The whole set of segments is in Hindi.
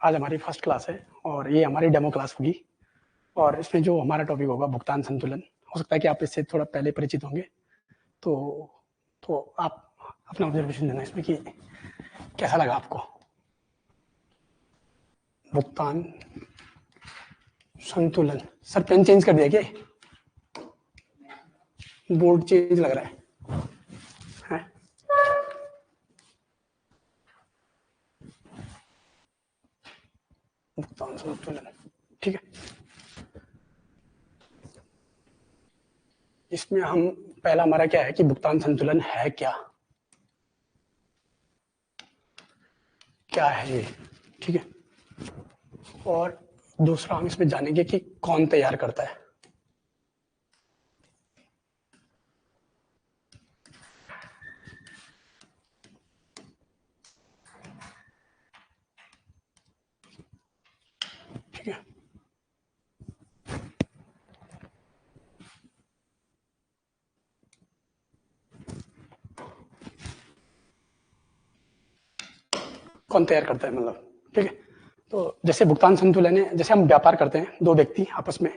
आज हमारी फर्स्ट क्लास है और ये हमारी डेमो क्लास होगी और इसमें जो हमारा टॉपिक होगा भुगतान संतुलन। हो सकता है कि आप इससे थोड़ा पहले परिचित होंगे, तो आप अपना ऑब्जर्वेशन देना इसमें कि कैसा लगा आपको। भुगतान संतुलन। सर पेन चेंज कर दिया क्या? बोर्ड चेंज लग रहा है। भुगतान संतुलन, ठीक है। इसमें हम पहला हमारा क्या है कि भुगतान संतुलन है क्या है ये, ठीक है। और दूसरा हम इसमें जानेंगे कि कौन तैयार करता है। ठीक है। कौन तैयार करता है मतलब, ठीक है। तो जैसे भुगतान संतुलन है, जैसे हम व्यापार करते हैं दो व्यक्ति आपस में,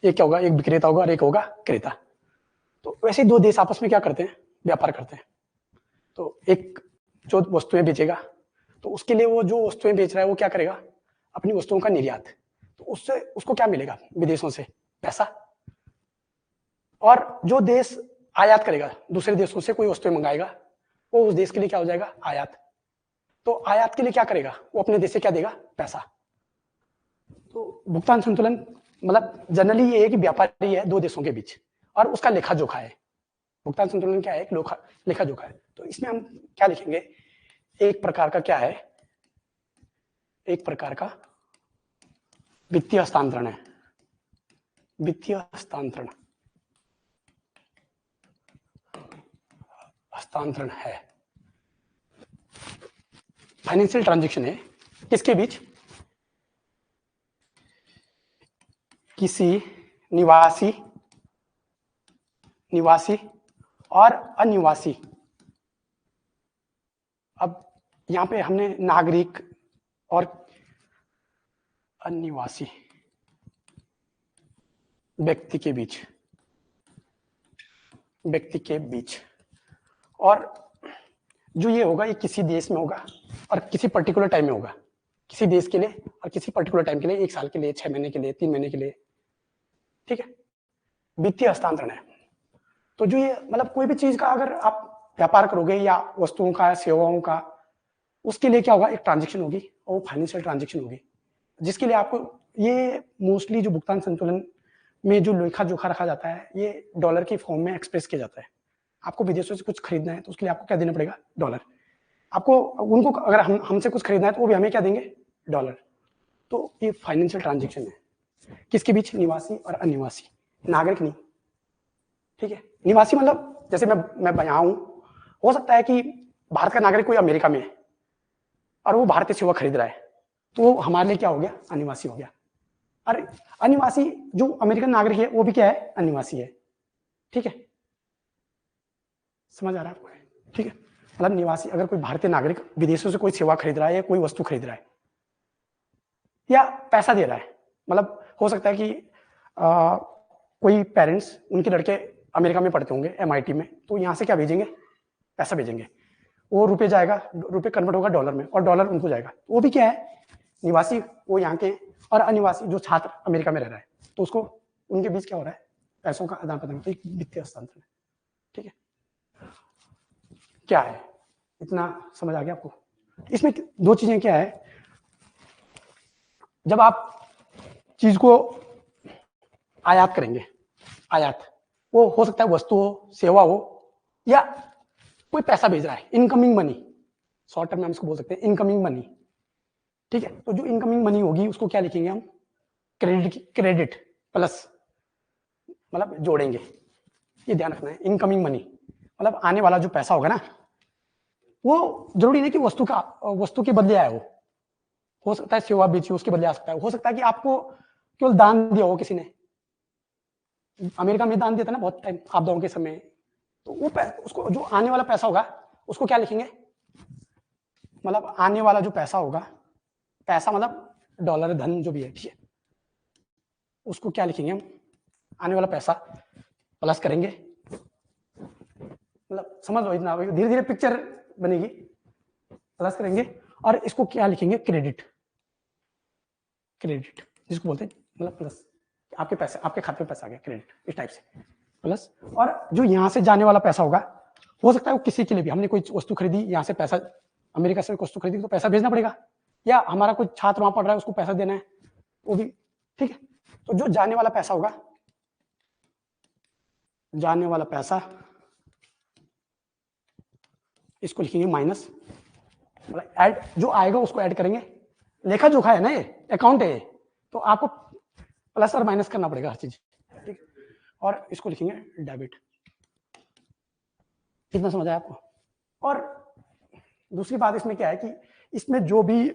एक क्या होगा, एक विक्रेता होगा और एक होगा क्रेता। तो वैसे दो देश आपस में क्या करते हैं, व्यापार करते हैं। तो एक जो वस्तुएं बेचेगा तो उसके लिए वो जो वस्तुएं बेच रहा है वो क्या करेगा, अपनी वस्तुओं का निर्यात। तो उससे उसको क्या मिलेगा, विदेशों से पैसा। और जो देश आयात करेगा, दूसरे देशों से कोई वस्तुएं मंगाएगा, वो उस देश के लिए क्या हो जाएगा, आयात। तो आयात के लिए क्या करेगा, वो अपने देश से क्या देगा, पैसा। तो भुगतान संतुलन मतलब जनरली ये है कि व्यापारी है दो देशों के बीच और उसका लेखा जोखा है। भुगतान संतुलन क्या है, एक लेखा जोखा है। तो इसमें हम क्या लिखेंगे, एक प्रकार का क्या है, एक प्रकार का वित्तीय हस्तांतरण है। वित्तीय हस्तांतरण है, फाइनेंशियल ट्रांजैक्शन है। किसके बीच, किसी निवासी और अनिवासी। अब यहां पे हमने नागरिक और अनिवासी व्यक्ति के बीच और जो ये होगा ये किसी देश में होगा और किसी पर्टिकुलर टाइम में होगा। किसी देश के लिए और किसी पर्टिकुलर टाइम के लिए, 1 साल के लिए, 6 महीने के लिए, 3 महीने के लिए, ठीक है। वित्तीय हस्तांतरण है। तो जो ये मतलब कोई भी चीज का अगर आप व्यापार करोगे या वस्तुओं का, सेवाओं का, उसके लिए क्या होगा, एक ट्रांजेक्शन होगी और वो फाइनेंशियल ट्रांजेक्शन होगी, जिसके लिए आपको ये मोस्टली जो भुगतान संतुलन में जो लेखा जोखा रखा जाता है ये डॉलर के फॉर्म में एक्सप्रेस किया जाता है। आपको विदेशों से कुछ खरीदना है तो उसके लिए आपको क्या देना पड़ेगा, डॉलर। आपको उनको अगर हमसे कुछ खरीदना है तो वो भी हमें क्या देंगे, डॉलर। तो ये फाइनेंशियल ट्रांजेक्शन है किसके बीच, निवासी और अनिवासी, नागरिक नहीं, ठीक है। निवासी मतलब जैसे मैं यहाँ हूं, हो सकता है कि भारत का नागरिक कोई अमेरिका में है और वो भारतीय सेवा खरीद रहा है, तो वो हमारे लिए क्या हो गया, अनिवासी हो गया। और अनिवासी जो अमेरिकन नागरिक है वो भी क्या है, अनिवासी है, ठीक है। समझ आ रहा है आपको, ठीक है। मतलब निवासी अगर कोई भारतीय नागरिक विदेशों से कोई सेवा खरीद रहा है या कोई वस्तु खरीद रहा है या पैसा दे रहा है, मतलब हो सकता है कि कोई पेरेंट्स, उनके लड़के अमेरिका में पढ़ते होंगे MIT में, तो यहाँ से क्या भेजेंगे, पैसा भेजेंगे। वो रुपये जाएगा, रुपये कन्वर्ट होगा डॉलर में और डॉलर उनको जाएगा। वो भी क्या है, निवासी वो यहाँ के, और अनिवासी जो छात्र अमेरिका में रह रहा है, तो उसको उनके बीच क्या हो रहा है, पैसों का आदान प्रदान, एक वित्तीय हस्तांतरण, ठीक है। क्या है, इतना समझ आ गया आपको। इसमें दो चीजें क्या है, जब आप चीज को आयात करेंगे, आयात वो हो सकता है वस्तु हो, सेवा हो, या कोई पैसा भेज रहा है, इनकमिंग मनी, शॉर्ट टर्म में हम इसको बोल सकते हैं इनकमिंग मनी, ठीक है। तो जो इनकमिंग मनी होगी उसको क्या लिखेंगे हम, क्रेडिट प्लस, मतलब जोड़ेंगे। ये ध्यान रखना है, इनकमिंग मनी मतलब आने वाला जो पैसा होगा ना, वो जरूरी नहीं कि वस्तु के बदले आया हो सकता है सेवा बेची उसके बदले आ सकता है। हो सकता है कि आपको केवल दान दिया हो किसी ने, अमेरिका में दान दिया था ना बहुत टाइम आपदाओं के समय, तो वो उसको जो आने वाला पैसा होगा उसको क्या लिखेंगे, मतलब आने वाला जो पैसा होगा, पैसा मतलब डॉलर धन जो भी है, ठीक है, उसको क्या लिखेंगे हम, आने वाला पैसा प्लस करेंगे, मतलब समझ लो इतना, धीरे धीरे पिक्चर बनेगी, प्लस करेंगे और इसको क्या लिखेंगे, क्रेडिट, क्रेडिट जिसको बोलते हैं मतलब प्लस, आपके पैसे, आपके खाते में पैसा आ गया, क्रेडिट, इस टाइप से प्लस। और जो यहाँ से जाने वाला पैसा होगा, हो सकता है वो किसी के लिए भी, हमने कोई वस्तु खरीदी, यहाँ से पैसा, अमेरिका से वस्तु खरीदी तो पैसा भेजना पड़ेगा, या हमारा कोई छात्र वहां पढ़ रहा है उसको पैसा देना है, वो भी, ठीक है। तो जो जाने वाला पैसा होगा, जाने वाला पैसा, इसको लिखेंगे माइनस, मतलब ऐड, जो आएगा उसको ऐड करेंगे, लेखा जोखा है ना ये, अकाउंट है ये, तो आपको प्लस और माइनस करना पड़ेगा हर चीज, ठीक, और इसको लिखेंगे डेबिट। कितना समझ आया आपको? और दूसरी बात इसमें क्या है कि इसमें जो भी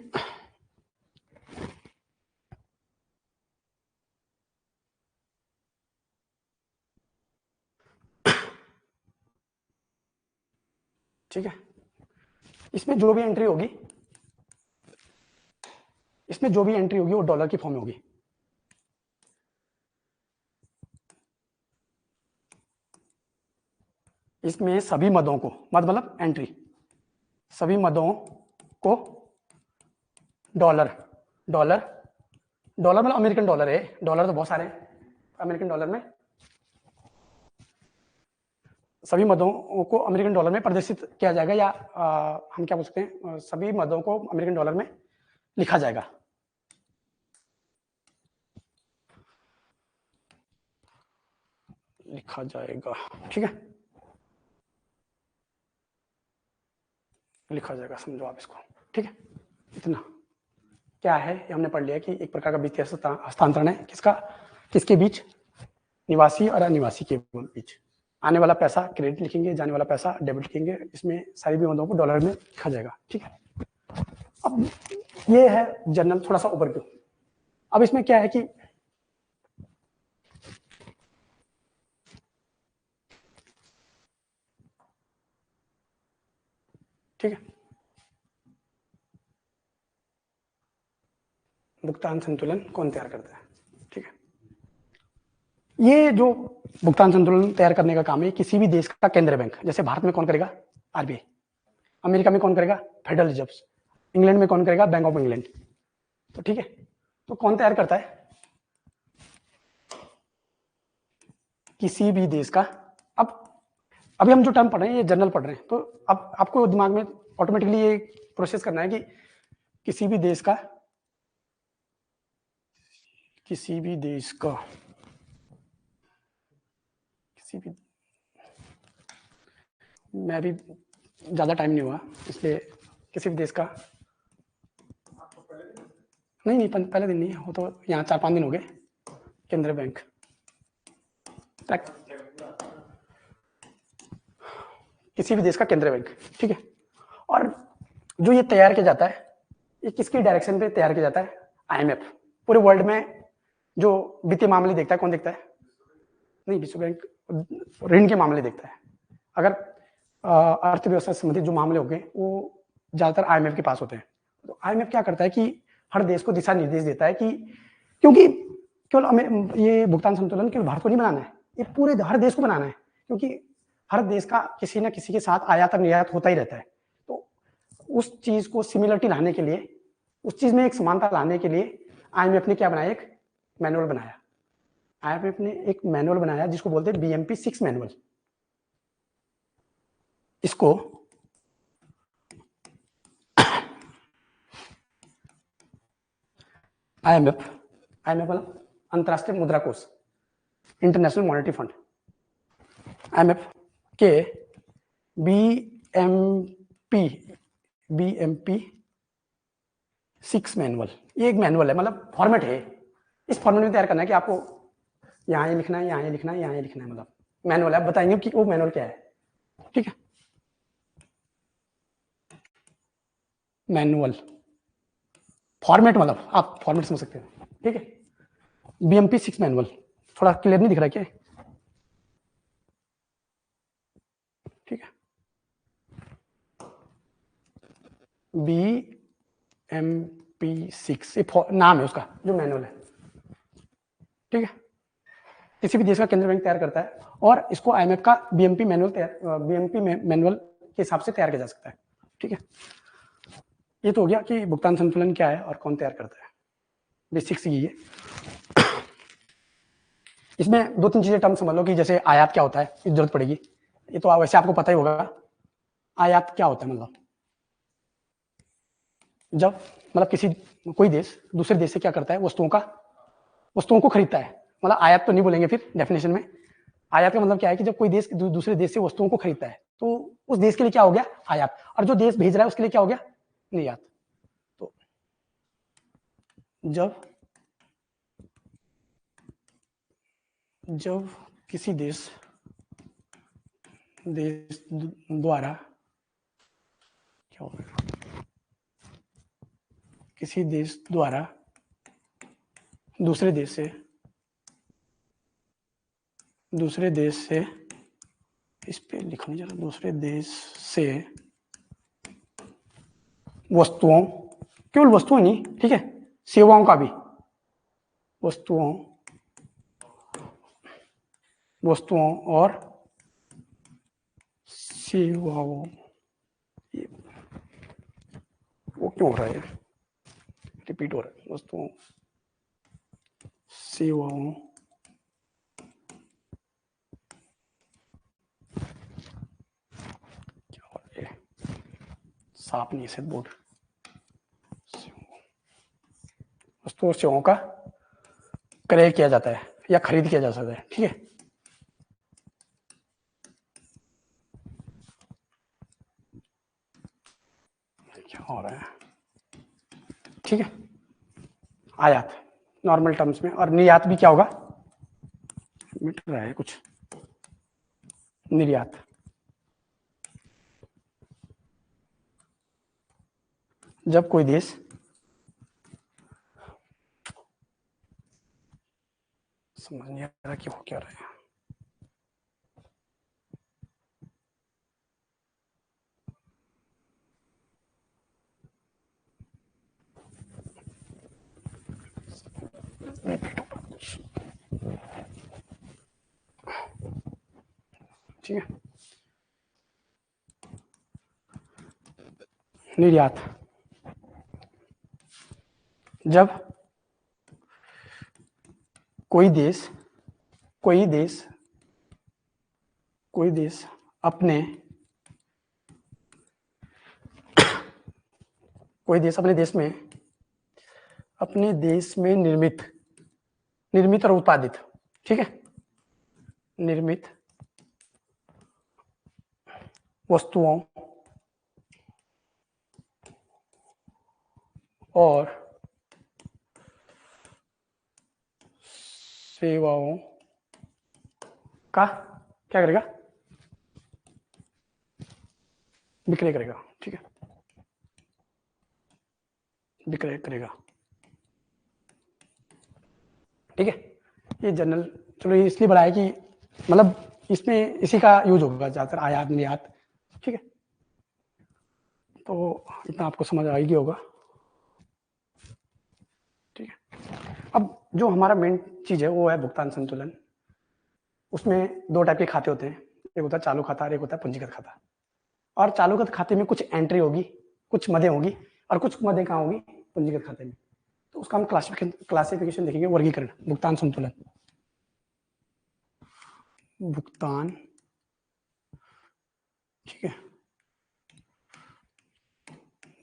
ठीक है, इसमें जो भी एंट्री होगी, इसमें जो भी एंट्री होगी वो डॉलर की फॉर्म में होगी, इसमें सभी मदों को, मद मतलब एंट्री, सभी मदों को डॉलर, डॉलर, डॉलर मतलब अमेरिकन डॉलर है, डॉलर तो बहुत सारे हैं, अमेरिकन डॉलर में, सभी मदों को अमेरिकन डॉलर में प्रदर्शित किया जाएगा, या हम क्या बोल सकते हैं, सभी मदों को अमेरिकन डॉलर में लिखा जाएगा, लिखा जाएगा, ठीक है, लिखा जाएगा, समझो आप इसको, ठीक है। इतना क्या है, ये हमने पढ़ लिया कि एक प्रकार का वित्तीय हस्तांतरण है, किसका, किसके बीच, निवासी और अनिवासी के बीच, आने वाला पैसा क्रेडिट लिखेंगे, जाने वाला पैसा डेबिट लिखेंगे, इसमें सारी भी मदों को डॉलर में लिखा जाएगा, ठीक है। अब ये है जनरल थोड़ा सा ओवरव्यू। अब इसमें क्या है कि ठीक है, भुगतान संतुलन कौन तैयार करता है, ठीक है, ये जो भुगतान संतुलन तैयार करने का काम है किसी भी देश का केंद्रीय बैंक, जैसे भारत में कौन करेगा, आरबीआई, अमेरिका में कौन करेगा, फेडरल रिजर्व, इंग्लैंड में कौन करेगा, बैंक ऑफ इंग्लैंड, तो ठीक है, तो कौन तैयार करता है, किसी भी देश का। अब अभी हम जो टर्म पढ़ रहे हैं ये जनरल पढ़ रहे हैं, तो अब आपको दिमाग में ऑटोमेटिकली ये प्रोसेस करना है कि किसी भी देश का, किसी भी देश का, किसी भी, मैं भी ज्यादा टाइम नहीं हुआ इसलिए, किसी भी देश का, नहीं नहीं पहले दिन नहीं, वो तो यहाँ 4-5 दिन हो गए, केंद्रीय बैंक, किसी भी देश का केंद्रीय बैंक, ठीक है। और जो ये तैयार किया जाता है, ये किसकी डायरेक्शन पे तैयार किया जाता है, आईएमएफ, पूरे वर्ल्ड में जो वित्तीय मामले देखता है, कौन देखता है, नहीं विश्व बैंक ऋण के मामले देखता है, अगर अर्थव्यवस्था से संबंधित जो मामले हो गए वो ज्यादातर आईएमएफ के पास होते हैं। तो आईएमएफ क्या करता है कि हर देश को दिशा निर्देश देता है कि, क्योंकि केवल ये भुगतान संतुलन केवल भारत को नहीं बनाना है, ये पूरे हर देश को बनाना है, क्योंकि हर देश का किसी न किसी के साथ आयात और निर्यात होता ही रहता है, तो उस चीज को सिमिलरिटी लाने के लिए, उस चीज में एक समानता लाने के लिए आईएमएफ ने क्या बनाया, एक मैनुअल बनाया, आईएमएफ ने एक मैनुअल बनाया जिसको बोलते हैं बीएमपी 6 मैनुअल। इसको आईएमएफ, आईएमएफ मतलब अंतरराष्ट्रीय मुद्रा कोष, इंटरनेशनल मॉनेटरी फंड, आईएमएफ के बीएमपी 6 मैनुअल, ये एक मैनुअल है, मतलब फॉर्मेट है, इस फॉर्मेट में तैयार करना है कि आपको यहाँ ये लिखना है, यहाँ ये लिखना है, यहाँ ये लिखना है, मतलब मैनुअल है, आप बताएंगे कि वो मैनुअल क्या है, ठीक है, मैनुअल फॉर्मेट, मतलब आप फॉर्मेट समझ सकते हैं, ठीक है। बीएमपी 6 मैनुअल, थोड़ा क्लियर नहीं दिख रहा क्या, ठीक है, बी एम BMP6 ये नाम है उसका जो मैनुअल है, ठीक है। किसी भी देश का केंद्रीय बैंक तैयार करता है और इसको IMF का बीएमपी मैनुअल के हिसाब से तैयार किया जा सकता है, ठीक है। ये तो हो गया कि भुगतान संतुलन क्या है और कौन तैयार करता है, बेसिक्स ये है। इसमें दो तीन चीजें टर्म समझ लो कि जैसे आयात क्या होता है, जरूरत पड़ेगी, ये तो वैसे आपको पता ही होगा। आयात क्या होता है, मतलब जब किसी कोई देश दूसरे देश से क्या करता है, वस्तुओं को खरीदता है। मतलब आयात तो नहीं बोलेंगे फिर डेफिनेशन में। आयात का मतलब क्या है कि जब कोई देश दूसरे देश से वस्तुओं को खरीदता है तो उस देश के लिए क्या हो गया, आयात, और जो देश भेज रहा है उसके लिए क्या हो गया, निर्यात। तो जब किसी देश द्वारा क्या होगा, किसी देश द्वारा दूसरे देश से इस पे लिखो नहीं जरा, दूसरे देश से वस्तुओं, केवल वस्तुओं नहीं, ठीक है, सेवाओं का भी, वस्तुओं और सेवाओं, वो क्यों हो रहा है, रिपीट हो रहा है, वस्तुओं सेवाओं क्या हो रहा है, साफ नहीं है बोर्ड, वस्तुओं और सेवाओं का क्रय किया जाता है या खरीद किया जा सकता है, ठीक है। क्या हो रहा है, ठीक है। आयात नॉर्मल टर्म्स में, और निर्यात भी क्या होगा, मिट रहा है कुछ, निर्यात जब कोई देश समझ नहीं आ रहा कि हो क्या रहा है, ठीक है। निर्यात जब कोई देश अपने देश में निर्मित और उत्पादित, ठीक है, निर्मित वस्तुओं और सेवाओं का क्या करेगा, विक्रय करेगा, ठीक है, विक्रय करेगा, ठीक है। ये जनरल, चलो ये इसलिए बढ़ाया कि मतलब इसमें इसी का यूज होगा ज्यादातर, आयात निर्यात, ठीक है। तो इतना आपको समझ आ ही होगा, ठीक है। अब जो हमारा मेन चीज है वो है भुगतान संतुलन। उसमें दो टाइप के खाते होते हैं, एक होता है चालू खाता और एक होता है पूंजीगत खाता। और चालूगत खाते में कुछ एंट्री होगी, कुछ मदें होगी, और कुछ मदें कहाँ होगी, पूंजीगत खाते में। तो उसका हम क्लासिफिकेशन देखेंगे, वर्गीकरण, भुगतान संतुलन, भुगतान, ठीक है,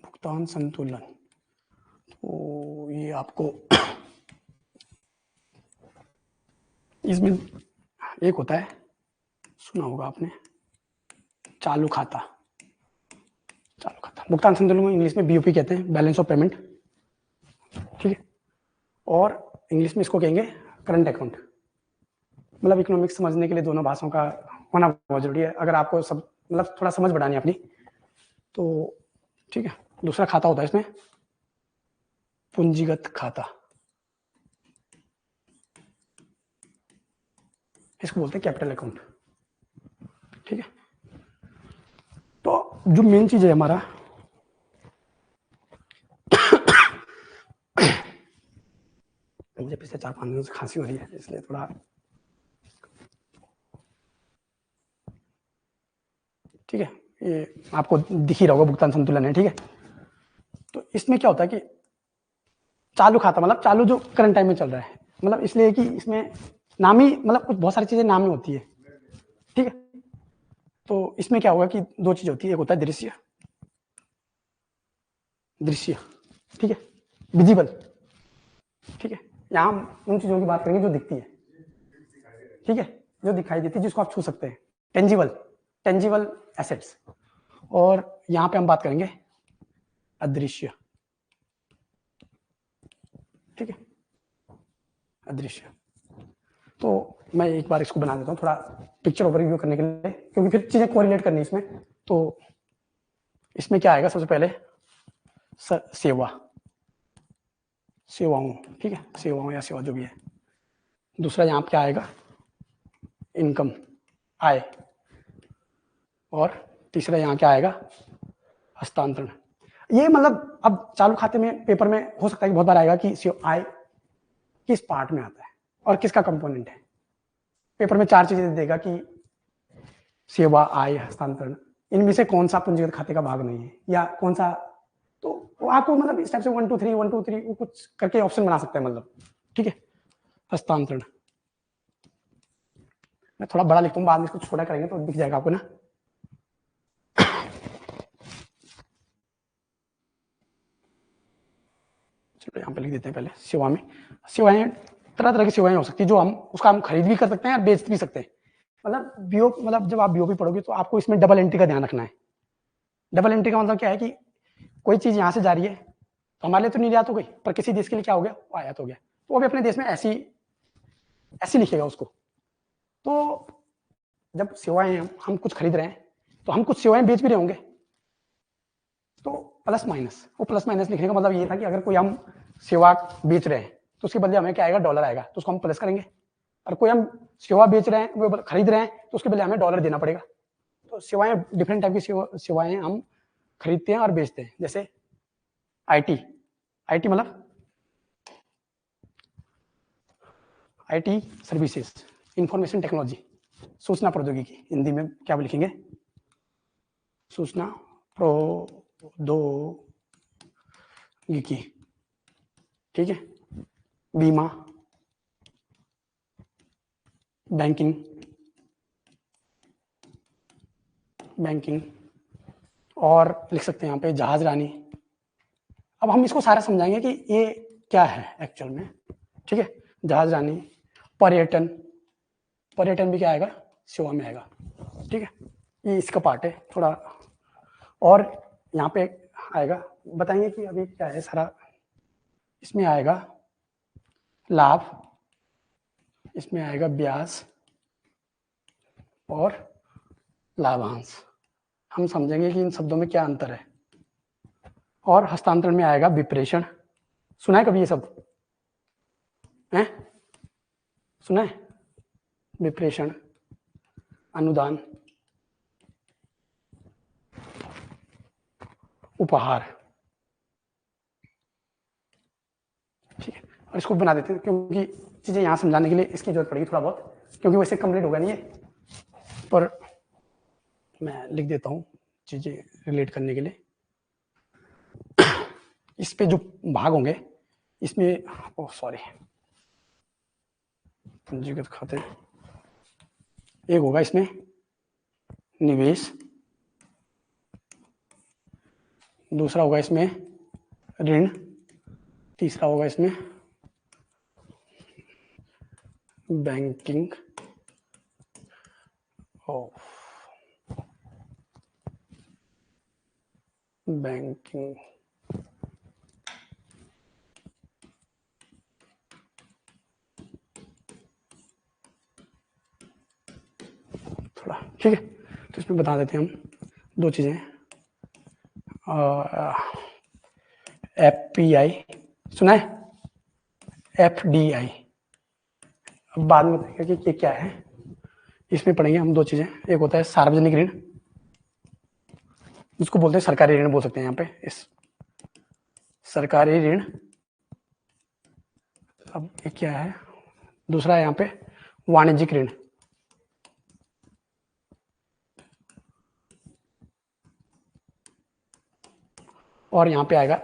भुगतान संतुलन। तो ये आपको इसमें एक होता है, सुना होगा आपने, चालू खाता। भुगतान संतुलन को इंग्लिश में बीओपी कहते हैं, बैलेंस ऑफ पेमेंट, ठीक है। और इंग्लिश में इसको कहेंगे करंट अकाउंट। मतलब इकोनॉमिक्स समझने के लिए दोनों भाषाओं का होना बहुत जरूरी है, अगर आपको सब मतलब थोड़ा समझ बढ़ानी है अपनी, तो ठीक है। दूसरा खाता होता है इसमें पूंजीगत खाता, इसको बोलते हैं कैपिटल अकाउंट, ठीक है। तो जो मेन चीज है हमारा पिछले 4-5 दिनों से खांसी हो रही है, इसलिए थोड़ा ठीक है। ये आपको दिख ही रहा होगा, भुगतान संतुलन है, ठीक है। तो इसमें क्या होता है कि चालू खाता मतलब चालू जो करंट टाइम में चल रहा है, मतलब इसलिए कि इसमें नामी मतलब कुछ बहुत सारी चीजें नामी होती है, ठीक है। तो इसमें क्या होगा कि दो चीज होती है, एक होता है दृश्य, दृश्य, ठीक है, विजिबल, ठीक है। यहाँ हम उन चीजों की बात करेंगे जो दिखती है, ठीक है, जो दिखाई देती है, जिसको आप छू सकते हैं, टेंजिबल, टेंजिबल एसेट्स। और यहाँ पे हम बात करेंगे अदृश्य, ठीक है, अदृश्य। तो मैं एक बार इसको बना देता हूँ थोड़ा पिक्चर ओवरव्यू करने के लिए, क्योंकि फिर चीजें कोरिलेट करनी इसमें। तो इसमें क्या आएगा, सबसे पहले सेवा, सेवाओं, ठीक है, सेवाओं या सेवा जो भी है। दूसरा यहाँ क्या आएगा, इनकम, आय। और तीसरा यहाँ क्या आएगा, हस्तांतरण। ये मतलब अब चालू खाते में पेपर में हो सकता है कि बहुत बार आएगा कि आय किस पार्ट में आता है और किसका कंपोनेंट है। पेपर में 4 चीजें देगा कि सेवा, आय, हस्तांतरण, इनमें से कौन सा पूंजीगत खाते का भाग नहीं है या कौन सा। तो वो आपको मतलब इस टाइप से 1 2 3 1 2 3 वो कुछ करके ऑप्शन बना सकते हैं, मतलब ठीक है। हस्तांतरण मैं थोड़ा बड़ा लिखता हूँ, बाद में इसको छोटा करेंगे तो दिख जाएगा आपको ना। चलो यहाँ पे लिख देते हैं पहले। सेवा में, सेवाएं तरह तरह की सेवाएं हो सकती है, जो हम उसका हम खरीद भी कर सकते हैं और बेच भी सकते हैं। मतलब बीओ, मतलब जब आप बीओपी पढ़ोगे तो आपको इसमें डबल एंट्री का ध्यान रखना है। डबल एंट्री का मतलब क्या है कि कोई चीज यहाँ से जा रही है तो हमारे लिए तो निर्यात हो गई, पर किसी देश के लिए क्या हो गया, वो आयात हो गया, तो वो भी अपने देश में ऐसी ऐसी लिखेगा उसको। तो जब सेवाएं हम कुछ खरीद रहे हैं तो हम कुछ सेवाएं बेच भी रहे होंगे, तो प्लस माइनस, वो प्लस माइनस लिखने का मतलब ये था कि अगर कोई हम सेवा बेच रहे हैं तो उसके बदले हमें क्या आएगा, डॉलर आएगा, तो उसको हम प्लस करेंगे। और कोई हम सेवा बेच रहे हैं, वो खरीद रहे हैं, तो उसके बदले हमें डॉलर देना पड़ेगा। तो सेवाएं, डिफरेंट टाइप की सेवाएं हम खरीदते हैं और बेचते हैं। जैसे आईटी, आईटी मतलब आईटी सर्विसेज, इंफॉर्मेशन टेक्नोलॉजी, सूचना प्रौद्योगिकी, हिंदी में क्या लिखेंगे, सूचना प्रौद्योगिकी, ठीक है। बीमा, बैंकिंग, बैंकिंग, और लिख सकते हैं यहाँ पे जहाज रानी। अब हम इसको सारा समझाएंगे कि ये क्या है एक्चुअल में, ठीक है। जहाज रानी, पर्यटन, पर्यटन भी क्या आएगा, सेवा में आएगा, ठीक है। ये इसका पार्ट है थोड़ा। और यहाँ पे आएगा, बताएंगे कि अभी क्या है सारा। इसमें आएगा लाभ, इसमें आएगा ब्याज और लाभांश। हम समझेंगे कि इन शब्दों में क्या अंतर है। और हस्तांतरण में आएगा विप्रेषण। सुना है कभी ये शब्द है, सुना है, विप्रेषण, अनुदान, उपहार, ठीक है। और इसको बना देते हैं क्योंकि चीजें यहां समझाने के लिए इसकी जरूरत पड़ेगी थोड़ा बहुत, क्योंकि वैसे कंप्लीट होगा नहीं है, पर मैं लिख देता हूं चीजें रिलेट करने के लिए। इस पे जो भाग होंगे इसमें, ओह सॉरी, पूंजीगत खाते, एक होगा इसमें निवेश, दूसरा होगा इसमें ऋण, तीसरा होगा इसमें बैंकिंग, बैंकिंग, थोड़ा ठीक है। तो इसमें बता देते हैं हम दो चीजें, एफपीआई सुना है, एफडीआई, अब बाद में बताएंगे कि ये क्या है। इसमें पढ़ेंगे हम दो चीजें, एक होता है सार्वजनिक ऋण, जिसको बोलते हैं सरकारी ऋण बोल सकते हैं यहाँ पे, इस सरकारी ऋण अब ये क्या है, दूसरा है यहाँ पे वाणिज्यिक ऋण। और यहाँ पे आएगा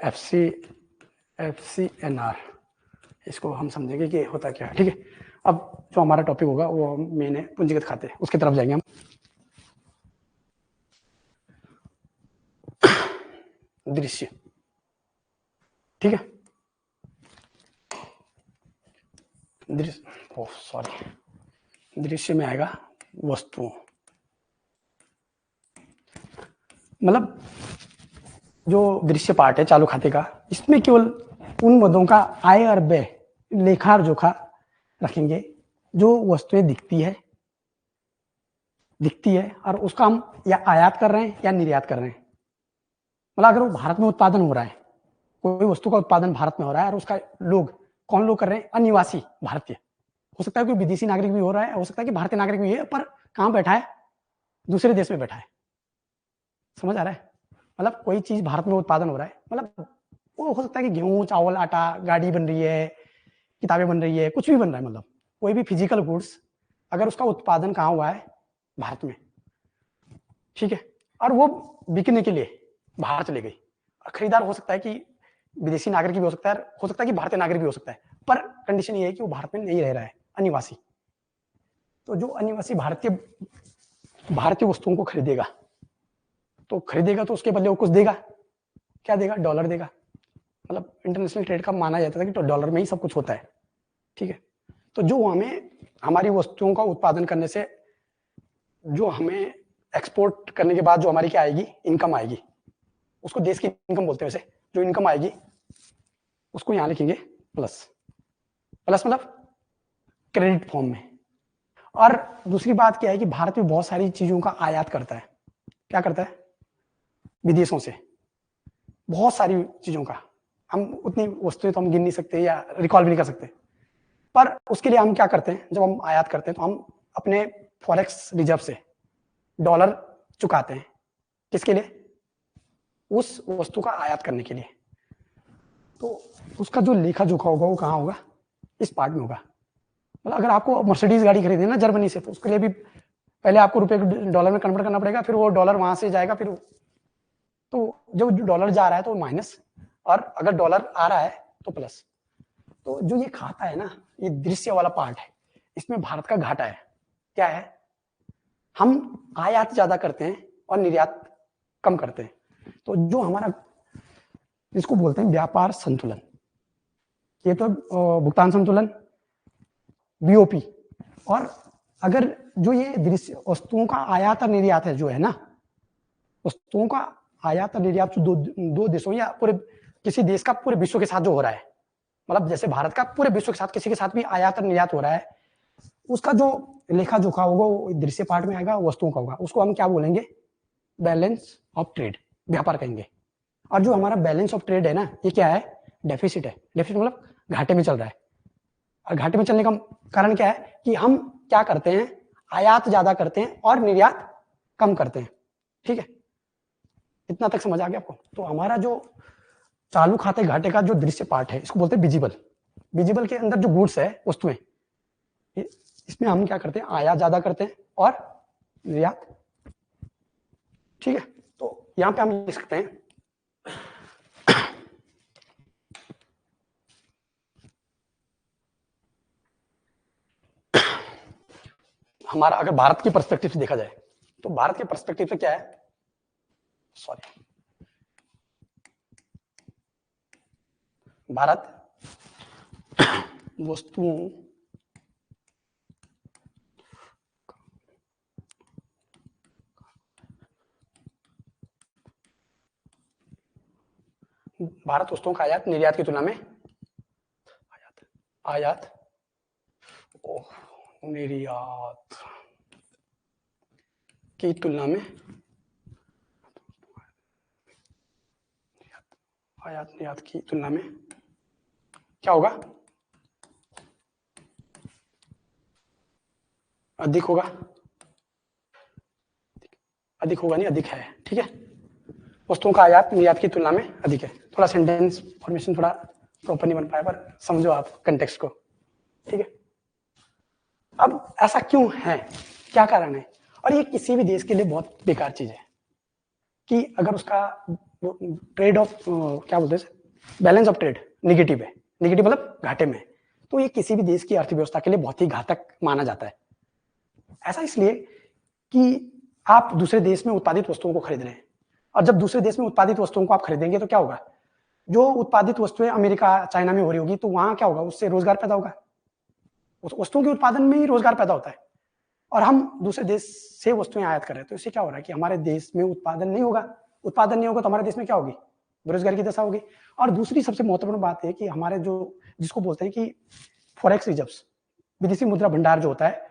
FCNR। इसको हम समझेंगे कि होता क्या है, ठीक है। अब जो हमारा टॉपिक होगा वो मेन है पूंजीगत खाते, उसकी तरफ जाएंगे हम। दृश्य, ठीक है। दृश्य में आएगा वस्तुओं, मतलब जो दृश्य पार्ट है चालू खाते का, इसमें केवल उन मदों का आय और व्यय लेखा जोखा रखेंगे जो वस्तुएं दिखती है और उसका हम या आयात कर रहे हैं या निर्यात कर रहे हैं। मतलब अगर वो भारत में उत्पादन हो रहा है, कोई वस्तु का उत्पादन भारत में हो रहा है और उसका कौन लोग कर रहे हैं, अनिवासी भारतीय। हो सकता है कोई विदेशी नागरिक भी हो रहा है, हो सकता है कि भारतीय नागरिक भी है, पर कहाँ बैठा है, दूसरे देश में बैठा है। समझ आ रहा है? मतलब कोई चीज भारत में उत्पादन हो रहा है, मतलब वो हो सकता है कि गेहूं, चावल, आटा, गाड़ी बन रही है, किताबें बन रही है, कुछ भी बन रहा है, मतलब कोई भी फिजिकल गुड्स, अगर उसका उत्पादन कहाँ हुआ है, भारत में, ठीक है, और वो बिकने के लिए बाहर चले गई। खरीदार हो सकता है कि विदेशी नागरिक भी हो सकता है कि भारतीय नागरिक भी हो सकता है, पर कंडीशन ये है कि वो भारत में नहीं रह रहा है, अनिवासी। तो जो अनिवासी भारतीय वस्तुओं को खरीदेगा तो उसके बदले वो कुछ देगा। क्या देगा? डॉलर देगा। मतलब इंटरनेशनल ट्रेड का माना जाता था कि तो डॉलर में ही सब कुछ होता है, ठीक है। तो जो हमें हमारी वस्तुओं का उत्पादन करने से जो हमें एक्सपोर्ट करने के बाद जो हमारी क्या आएगी, इनकम आएगी, उसको देश की इनकम बोलते हैं। वैसे जो इनकम आएगी उसको यहां लिखेंगे प्लस मतलब क्रेडिट फॉर्म में। और दूसरी बात क्या है कि भारत में बहुत सारी चीजों का आयात करता है। क्या करता है? विदेशों से बहुत सारी चीजों का। हम उतनी वस्तुएं तो हम गिन नहीं सकते या रिकॉल भी नहीं कर सकते, पर उसके लिए हम क्या करते हैं, जब हम आयात करते हैं तो हम अपने फॉरेक्स रिजर्व से डॉलर चुकाते हैं। किसके लिए? उस वस्तु का आयात करने के लिए। तो उसका जो लेखा जोखा होगा वो कहाँ होगा? इस पार्ट में होगा। मतलब अगर आपको मर्सिडीज गाड़ी खरीदनी है ना जर्मनी से, तो उसके लिए भी पहले आपको रुपए डॉलर में कन्वर्ट करना पड़ेगा, फिर वो डॉलर वहां से जाएगा, फिर तो जब डॉलर जा रहा है तो माइनस, और अगर डॉलर आ रहा है तो प्लस। तो जो ये खाता है ना, ये दृश्य वाला पार्ट है, इसमें भारत का घाटा है। क्या है? हम आयात ज्यादा करते हैं और निर्यात कम करते हैं। तो जो हमारा, इसको बोलते हैं व्यापार संतुलन, ये तो भुगतान संतुलन, बीओपी। और अगर जो ये दृश्य वस्तुओं का आयात और निर्यात है जो है ना, वस्तुओं का आयात और निर्यात दो देशों या पूरे किसी देश का पूरे विश्व के साथ जो हो रहा है, मतलब जैसे भारत का पूरे विश्व के साथ किसी के साथ भी आयात और निर्यात हो रहा है, उसका जो लेखा जोखा होगा वो दृश्य पार्ट में आएगा, वस्तुओं का होगा। उसको हम क्या बोलेंगे? बैलेंस ऑफ ट्रेड, व्यापार कहेंगे। और जो हमारा बैलेंस ऑफ ट्रेड है ना, ये क्या है? डेफिसिट है। डेफिसिट मतलब घाटे में चल रहा है। और घाटे में चलने का कारण क्या है कि हम क्या करते हैं, आयात ज्यादा करते हैं और निर्यात कम करते हैं, ठीक है। इतना तक समझ आ गया आपको? तो हमारा जो चालू खाते घाटे का जो दृश्य पार्ट है, इसको बोलते हैं विजिबल। विजिबल के अंदर जो गुड्स है, वस्तुएं, इसमें हम क्या करते हैं, आयात ज्यादा करते हैं और निर्यात, ठीक है। तो यहां पे हम लिख सकते हैं हमारा, अगर भारत की पर्सपेक्टिव से देखा जाए तो भारत के पर्सपेक्टिव से क्या है, सॉरी, भारत वस्तुओं का आयात निर्यात की तुलना में आयात निर्यात की तुलना में आयात निर्यात की तुलना में क्या होगा? अधिक होगा। अधिक होगा नहीं, अधिक है, ठीक है। वस्तुओं का आयात निर्यात की तुलना में अधिक है। थोड़ा सेंटेंस फॉर्मेशन थोड़ा प्रॉपर नहीं बन पाया, पर समझो आप कंटेक्स्ट को, ठीक है। अब ऐसा क्यों है, क्या कारण है? और ये किसी भी देश के लिए बहुत बेकार चीज है कि अगर उसका ट्रेड ऑफ क्या बोलते हैं, बैलेंस ऑफ ट्रेड निगेटिव है, निगेटिव मतलब घाटे में, तो ये किसी भी देश की अर्थव्यवस्था के लिए बहुत ही घातक माना जाता है। ऐसा इसलिए कि आप दूसरे देश में उत्पादित वस्तुओं को खरीद रहे हैं, और जब दूसरे देश में उत्पादित वस्तुओं को आप खरीदेंगे तो क्या होगा, जो उत्पादित वस्तुएं अमेरिका चाइना में हो रही होगी, तो वहां क्या होगा, उससे रोजगार पैदा होगा, उस वस्तुओं के उत्पादन में ही रोजगार पैदा होता है। और हम दूसरे देश से वस्तुएं आयात कर रहे हैं, तो इससे क्या हो रहा है कि हमारे देश में उत्पादन नहीं होगा, उत्पादन नहीं होगा तो हमारे देश में क्या होगी, बेरोजगारी की दशा होगी। और दूसरी सबसे महत्वपूर्ण बात है कि हमारे जो जिसको बोलते हैं कि फॉरेक्स रिजर्व्स, विदेशी मुद्रा भंडार जो होता है,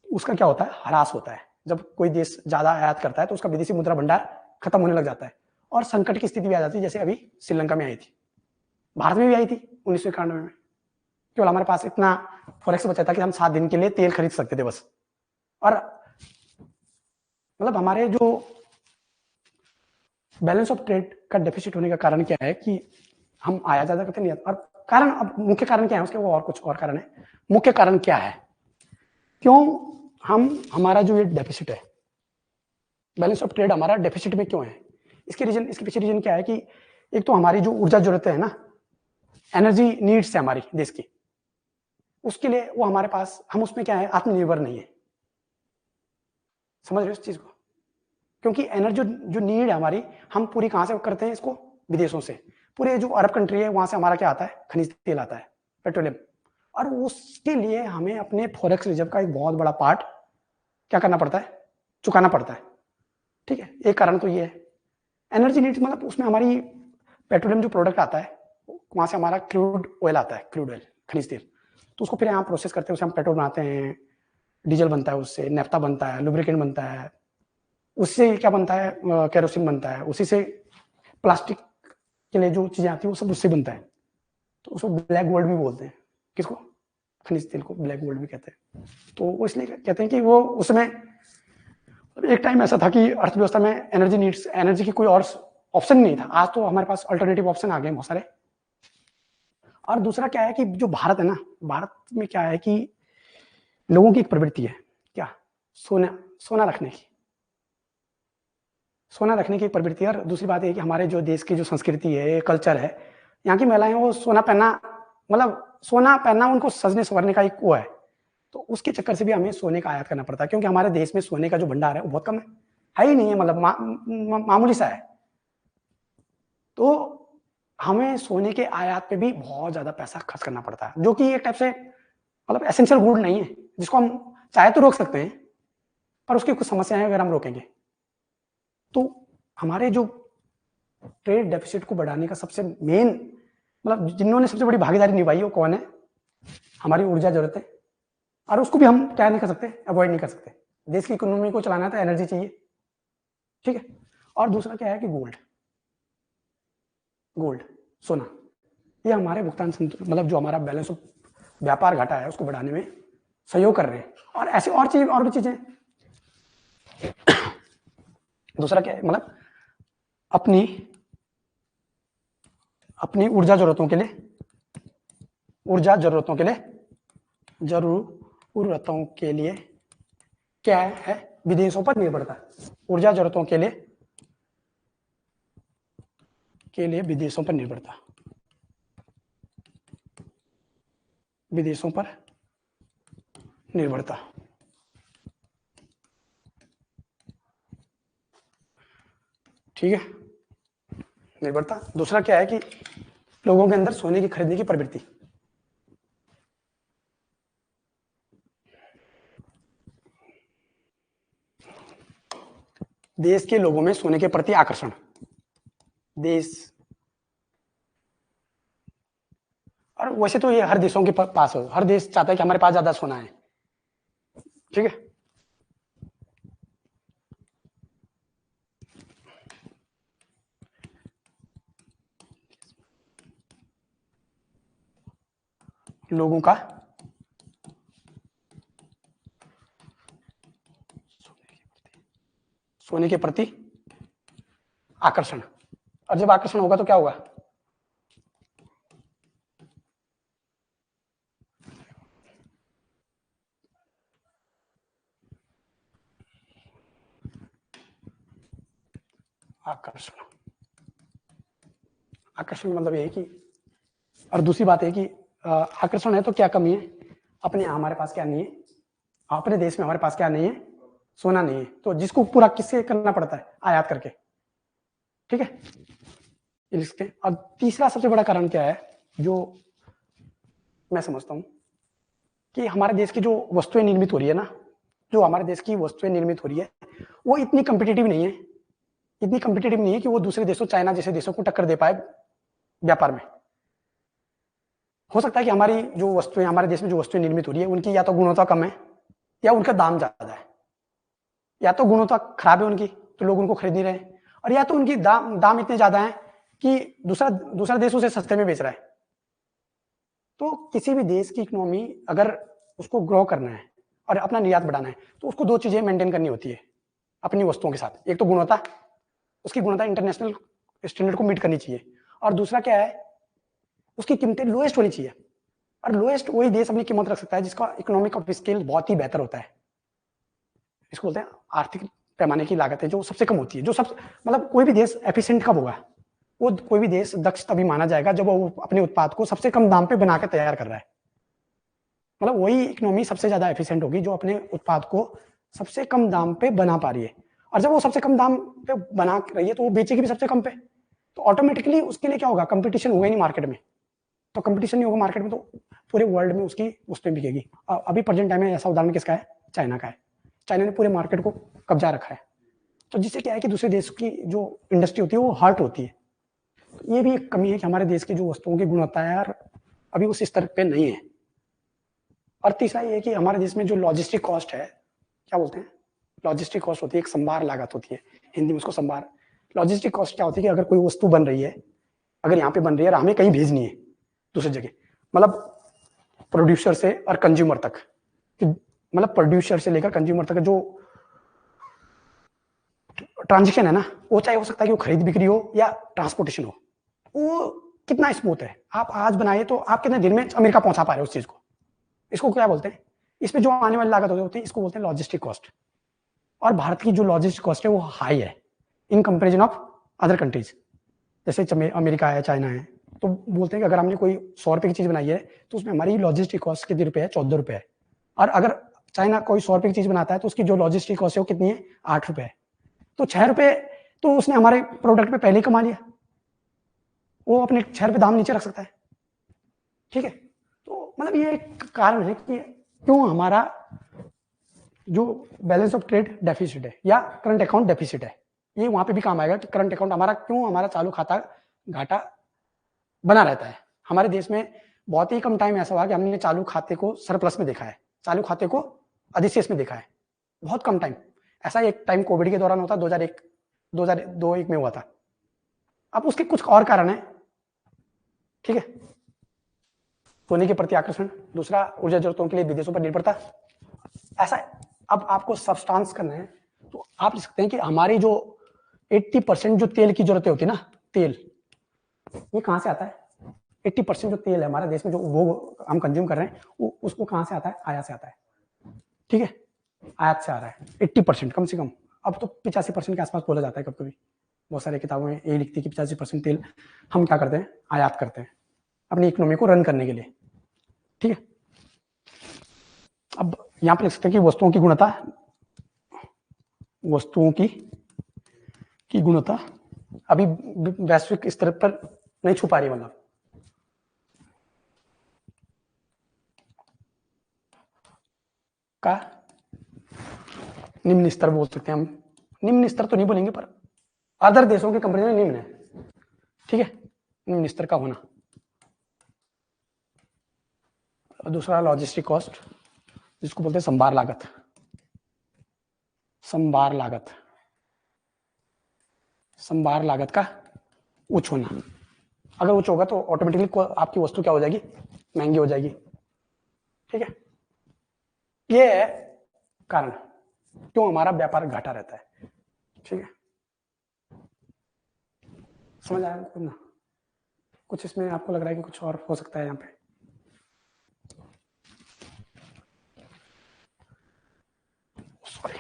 उसका क्या होता है, ह्रास होता है। जब कोई देश ज्यादा आयात करता है तो उसका विदेशी मुद्रा भंडार खत्म होने लग जाता है और संकट की स्थिति भी आ जाती है, जैसे अभी श्रीलंका में आई थी, भारत में भी आई थी 1991 में। केवल हमारे पास इतना फॉरेक्स बचा था कि हम 7 दिन के लिए तेल खरीद सकते थे बस। और मतलब हमारे जो बैलेंस ऑफ ट्रेड का डेफिसिट होने का कारण क्या है कि हम आयात ज्यादा करते नहीं, और कारण, अब मुख्य कारण क्या है उसके, वो और कुछ और कारण है। मुख्य कारण क्या है, क्यों हमारा जो ये डेफिसिट है, बैलेंस ऑफ ट्रेड हमारा डेफिसिट में क्यों है, इसके पीछे रीजन क्या है कि एक तो हमारी जो ऊर्जा जरूरतें है ना, एनर्जी नीड्स है हमारी देश की, उसके लिए वो हमारे पास, हम उसमें क्या है, आत्मनिर्भर नहीं है। समझ रहे हो इस चीज को? क्योंकि एनर्जी जो नीड है हमारी, हम पूरी कहां से करते हैं इसको, विदेशों से। पूरे जो अरब कंट्री है वहां से हमारा क्या आता है, खनिज तेल आता है, पेट्रोलियम। और उसके लिए हमें अपने फॉरेक्स रिजर्व का एक बहुत बड़ा पार्ट क्या करना पड़ता है, चुकाना पड़ता है, ठीक है। एक कारण तो ये है एनर्जी नीड्स, मतलब उसमें हमारी पेट्रोलियम जो प्रोडक्ट आता है, वहां से हमारा क्रूड ऑयल आता है, क्रूड ऑयल खनिज तेल, तो उसको फिर यहाँ प्रोसेस करते हैं, उससे हम पेट्रोल बनाते हैं, डीजल बनता है, उससे नेफ्ता बनता है, लुब्रिकेंट बनता है, उससे क्या बनता है, केरोसिन बनता है, उसी से प्लास्टिक के लिए जो चीजें आती है वो सब उससे बनता है। तो उसको ब्लैक गोल्ड भी बोलते हैं, किसको, खनिज तेल को ब्लैक गोल्ड भी कहते हैं। तो वो इसलिए कहते हैं कि वो उसमें एक टाइम ऐसा था कि अर्थव्यवस्था में एनर्जी नीड्स, एनर्जी की कोई और ऑप्शन नहीं था। आज तो हमारे पास अल्टरनेटिव ऑप्शन आ गए बहुत सारे। और दूसरा क्या है कि जो भारत है ना, भारत में क्या है कि लोगों की एक प्रवृत्ति है, क्या, सोना रखने की, सोना रखने की एक प्रवृत्ति है। और दूसरी बात यह कि हमारे जो देश की जो संस्कृति है, कल्चर है, यहाँ की महिलाएं वो सोना पहनना, मतलब सोना पहनना उनको सजने संवरने का एक वो है। तो उसके चक्कर से भी हमें सोने का आयात करना पड़ता है, क्योंकि हमारे देश में सोने का जो भंडार है वो बहुत कम है ही नहीं है, मतलब मामूली सा है। तो हमें सोने के आयात पे भी बहुत ज्यादा पैसा खर्च करना पड़ता है, जो कि एक टाइप से मतलब एसेंशियल गुड नहीं है, जिसको हम चाहे तो रोक सकते हैं, पर उसकी कुछ समस्याएं अगर हम रोकेंगे। तो हमारे जो ट्रेड डेफिसिट को बढ़ाने का सबसे मेन, मतलब जिन्होंने सबसे बड़ी भागीदारी निभाई है वो कौन है, हमारी ऊर्जा जरूरत है। और उसको भी हम क्या नहीं कर सकते, अवॉइड नहीं कर सकते। देश की इकोनॉमी को चलाना है तो एनर्जी चाहिए, ठीक है। और दूसरा क्या है कि गोल्ड, सोना, ये हमारे भुगतान मतलब जो हमारा बैलेंस ऑफ व्यापार घाटा है उसको बढ़ाने में सहयोग कर रहे हैं। और ऐसे और चीज, और भी चीजें। दूसरा क्या है, मतलब अपनी ऊर्जा जरूरतों के लिए, जरूरतों के लिए क्या है, विदेशों पर निर्भरता। ऊर्जा जरूरतों के लिए विदेशों पर निर्भरता, विदेशों पर निर्भरता, ठीक है, निर्भरता। दूसरा क्या है कि लोगों के अंदर सोने की खरीदने की प्रवृत्ति। देश के लोगों में सोने के प्रति आकर्षण, देश, और वैसे तो ये हर देशों के पास हो, हर देश चाहता है कि हमारे पास ज्यादा सोना है, ठीक है। लोगों का सोने के प्रति आकर्षण, और जब आकर्षण होगा तो क्या होगा, आकर्षण, आकर्षण मतलब ये है कि, और दूसरी बात है कि आकर्षण है तो क्या कमी है, अपने यहाँ हमारे पास क्या नहीं है, अपने देश में हमारे पास क्या नहीं है, सोना नहीं है, तो जिसको पूरा किससे करना पड़ता है, आयात करके, ठीक है। इसके और तीसरा सबसे बड़ा कारण क्या है जो मैं समझता हूं कि हमारे देश की जो वस्तुएं निर्मित हो रही है ना, जो हमारे देश की वस्तुएं निर्मित हो रही है वो इतनी कम्पिटिटिव नहीं है, इतनी कम्पिटिटिव नहीं है कि वो दूसरे देशों, चाइना जैसे देशों को टक्कर दे पाए व्यापार में। हो सकता है कि हमारी जो वस्तुएं, हमारे देश में जो वस्तुएं निर्मित हो रही है उनकी या तो गुणवत्ता कम है या उनका दाम ज्यादा है, या तो गुणवत्ता खराब है उनकी तो लोग उनको खरीद नहीं रहे, और या तो उनकी दाम इतने ज्यादा है कि दूसरा देश उसे सस्ते में बेच रहा है। तो किसी भी देश की इकोनॉमी अगर उसको ग्रो करना है और अपना निर्यात बढ़ाना है तो उसको दो चीजें मेंटेन करनी होती है अपनी वस्तुओं के साथ। एक तो गुणवत्ता, उसकी गुणवत्ता इंटरनेशनल स्टैंडर्ड को मीट करनी चाहिए, और दूसरा क्या है, उसकी कीमतें लोएस्ट होनी चाहिए। और लोएस्ट वही देश अपनी कीमत रख सकता है जिसका इकोनॉमिक ऑफ स्केल बहुत ही बेहतर होता है। इसको बोलते हैं आर्थिक पैमाने की लागत है जो सबसे कम होती है, जो सब मतलब कोई भी देश एफिशिएंट कब होगा, वो कोई भी देश दक्ष तभी माना जाएगा जब वो अपने उत्पाद को सबसे कम दाम पे बना के तैयार कर रहा है। मतलब वही इकोनॉमी सबसे ज्यादा एफिशिएंट होगी जो अपने उत्पाद को सबसे कम दाम पे बना पा रही है, और जब वो सबसे कम दाम पे बना रही है तो वो बेचेगी भी सबसे कम पे, तो ऑटोमेटिकली उसके लिए क्या होगा, कंपटीशन होगा ही नहीं मार्केट में। तो कंपटीशन नहीं होगा मार्केट में तो पूरे वर्ल्ड में उसकी वस्तुएं बिकेगी। अभी प्रेजेंट टाइम में ऐसा उदाहरण किसका है, चाइना का है। चाइना ने पूरे मार्केट को कब्जा रखा है, तो जिससे क्या है कि दूसरे देश की जो इंडस्ट्री होती है वो हर्ट होती है। तो ये भी एक कमी है कि हमारे देश की जो वस्तुओं की गुणवत्ता है यार अभी उस स्तर पे नहीं है। और तीसरा ये है कि हमारे देश में जो लॉजिस्टिक कॉस्ट है, क्या बोलते हैं, लॉजिस्टिक कॉस्ट होती है, एक संभार लागत होती है, हिंदी में उसको संभार। लॉजिस्टिक कॉस्ट क्या होती है कि अगर कोई वस्तु बन रही है, अगर यहाँ पे बन रही है और हमें कहीं भेजनी है दूसरी जगह, मतलब प्रोड्यूसर से और कंज्यूमर तक, मतलब प्रोड्यूसर से लेकर कंज्यूमर तक जो ट्रांजेक्शन है ना, वो चाहे हो सकता है कि वो खरीद बिक्री हो या ट्रांसपोर्टेशन हो, वो कितना स्मूथ है। आप आज बनाए तो आप कितने दिन में अमेरिका पहुंचा पा रहे हो उस चीज को, इसको क्या बोलते हैं, इसमें जो आने वाली लागत होती है इसको बोलते हैं लॉजिस्टिक कॉस्ट। और भारत की जो लॉजिस्टिक कॉस्ट है वो हाई है in comparison of other countries, जैसे अमेरिका है, चाइना है। तो बोलते हैं कि अगर हमने कोई 100 रुपए की चीज बनाई है तो उसमें हमारी लॉजिस्टिक कॉस्ट कितने रुपए है, 14 रुपए है। और अगर चाइना कोई 100 रुपए की चीज बनाता है तो उसकी जो लॉजिस्टिक कॉस्ट है वो कितनी है, 8 रुपए है। तो 6 रुपए तो उसने हमारे प्रोडक्ट पे पहले ही कमा लिया, वो अपने 6 रुपए दाम नीचे रख सकता है, ठीक है। तो मतलब ये एक कारण है कि क्यों हमारा जो बैलेंस ऑफ ट्रेड डेफिसिट है या करंट अकाउंट डेफिसिट है, ये वहां पे भी काम आएगा कि करंट अकाउंट हमारा क्यों, हमारा चालू खाता घाटा बना रहता है। हमारे देश में बहुत ही कम टाइम ऐसा हुआ कि हमने चालू खाते को सरप्लस में देखा है, चालू खाते को अधिशेष में देखा है, बहुत कम टाइम। ऐसा एक टाइम कोविड के दौरान होता, 2001 में हुआ था। अब उसके कुछ और कारण है, ठीक है। सोने के प्रति आकर्षण, दूसरा ऊर्जा जरूरतों के लिए विदेशों पर निर्भरता, ऐसा है। अब आपको सब्सटेंस करना है तो आप लिख सकते हैं कि हमारी जो 80% जो तेल की जरूरतें होती है ना, तेल ये कहां से आता है, 80% जो तेल है हमारे देश में जो वो हम कंज्यूम कर रहे हैं उसको कहां से आता है, आयात से आता है, ठीक है। आयात से आ रहा है 80% कम से कम। अब तो 85% के आसपास बोला जाता है कभी कभी, बहुत सारी किताबों में ये लिखती है कि 85% तेल हम क्या करते हैं, आयात करते हैं अपनी इकोनॉमी को रन करने के लिए, ठीक है। अब यहां पर लिख सकते हैं कि वस्तुओं की गुणवत्ता अभी वैश्विक स्तर पर नहीं छू पा रही, मतलब का निम्न स्तर बोल सकते हैं हम, निम्न स्तर तो नहीं बोलेंगे पर अदर देशों के कंपेरिजन में निम्न है, ठीक है, निम्न स्तर का होना। दूसरा लॉजिस्टिक कॉस्ट जिसको बोलते हैं संभार लागत, संभार लागत, संभार लागत का उच्च होना। अगर उच्च होगा तो ऑटोमेटिकली आपकी वस्तु क्या हो जाएगी, महंगी हो जाएगी, ठीक है। ये है कारण क्यों हमारा व्यापार घाटा रहता है, ठीक है। समझ आया ना, कुछ इसमें आपको लग रहा है कि कुछ और हो सकता है यहाँ पे, सॉरी।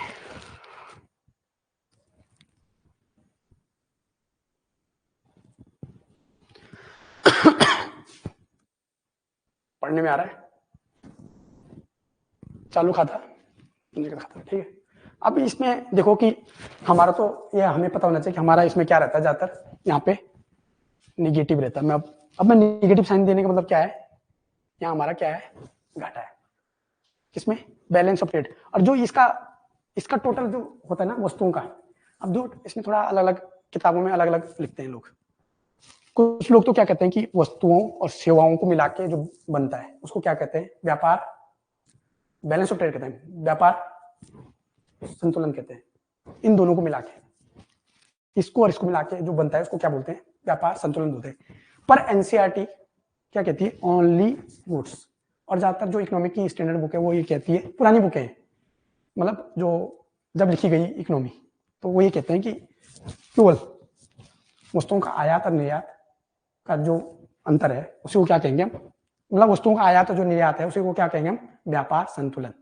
पढ़ने में आ रहा है? चालू खाता, खाता, ठीक है। अब इसमें देखो कि हमारा तो ये हमें पता होना चाहिए कि हमारा इसमें क्या रहता है, ज्यादातर यहाँ पे निगेटिव रहता है। अब मैं निगेटिव साइन देने का मतलब क्या है, यहाँ हमारा क्या है, घाटा है किसमें, बैलेंस ऑफ ट्रेड। और जो इसका टोटल जो होता है ना वस्तुओं का, अब जो इसमें थोड़ा अलग अलग किताबों में अलग अलग लिखते हैं लोग। कुछ लोग तो क्या कहते हैं कि वस्तुओं और सेवाओं को मिला के जो बनता है उसको क्या कहते हैं, व्यापार, बैलेंस ऑफ ट्रेड कहते हैं, व्यापार संतुलन कहते हैं। इन दोनों को मिला के, इसको और इसको मिला के जो बनता है उसको क्या बोलते हैं, व्यापार संतुलन बोलते हैं। पर एनसीईआरटी क्या कहती है, ओनली गुड्स। और ज्यादातर जो इकोनॉमिक की स्टैंडर्ड बुक है वो ये कहती है, पुरानी बुकें हैं, मतलब जो जब लिखी गई इकोनॉमी, तो वो ये कहते हैं कि केवल वस्तुओं का आयात और निर्यात का जो अंतर है उसी को क्या कहेंगे हम, मतलब वस्तुओं का आयात और जो निर्यात है उसी को क्या कहेंगे हम, व्यापार संतुलन।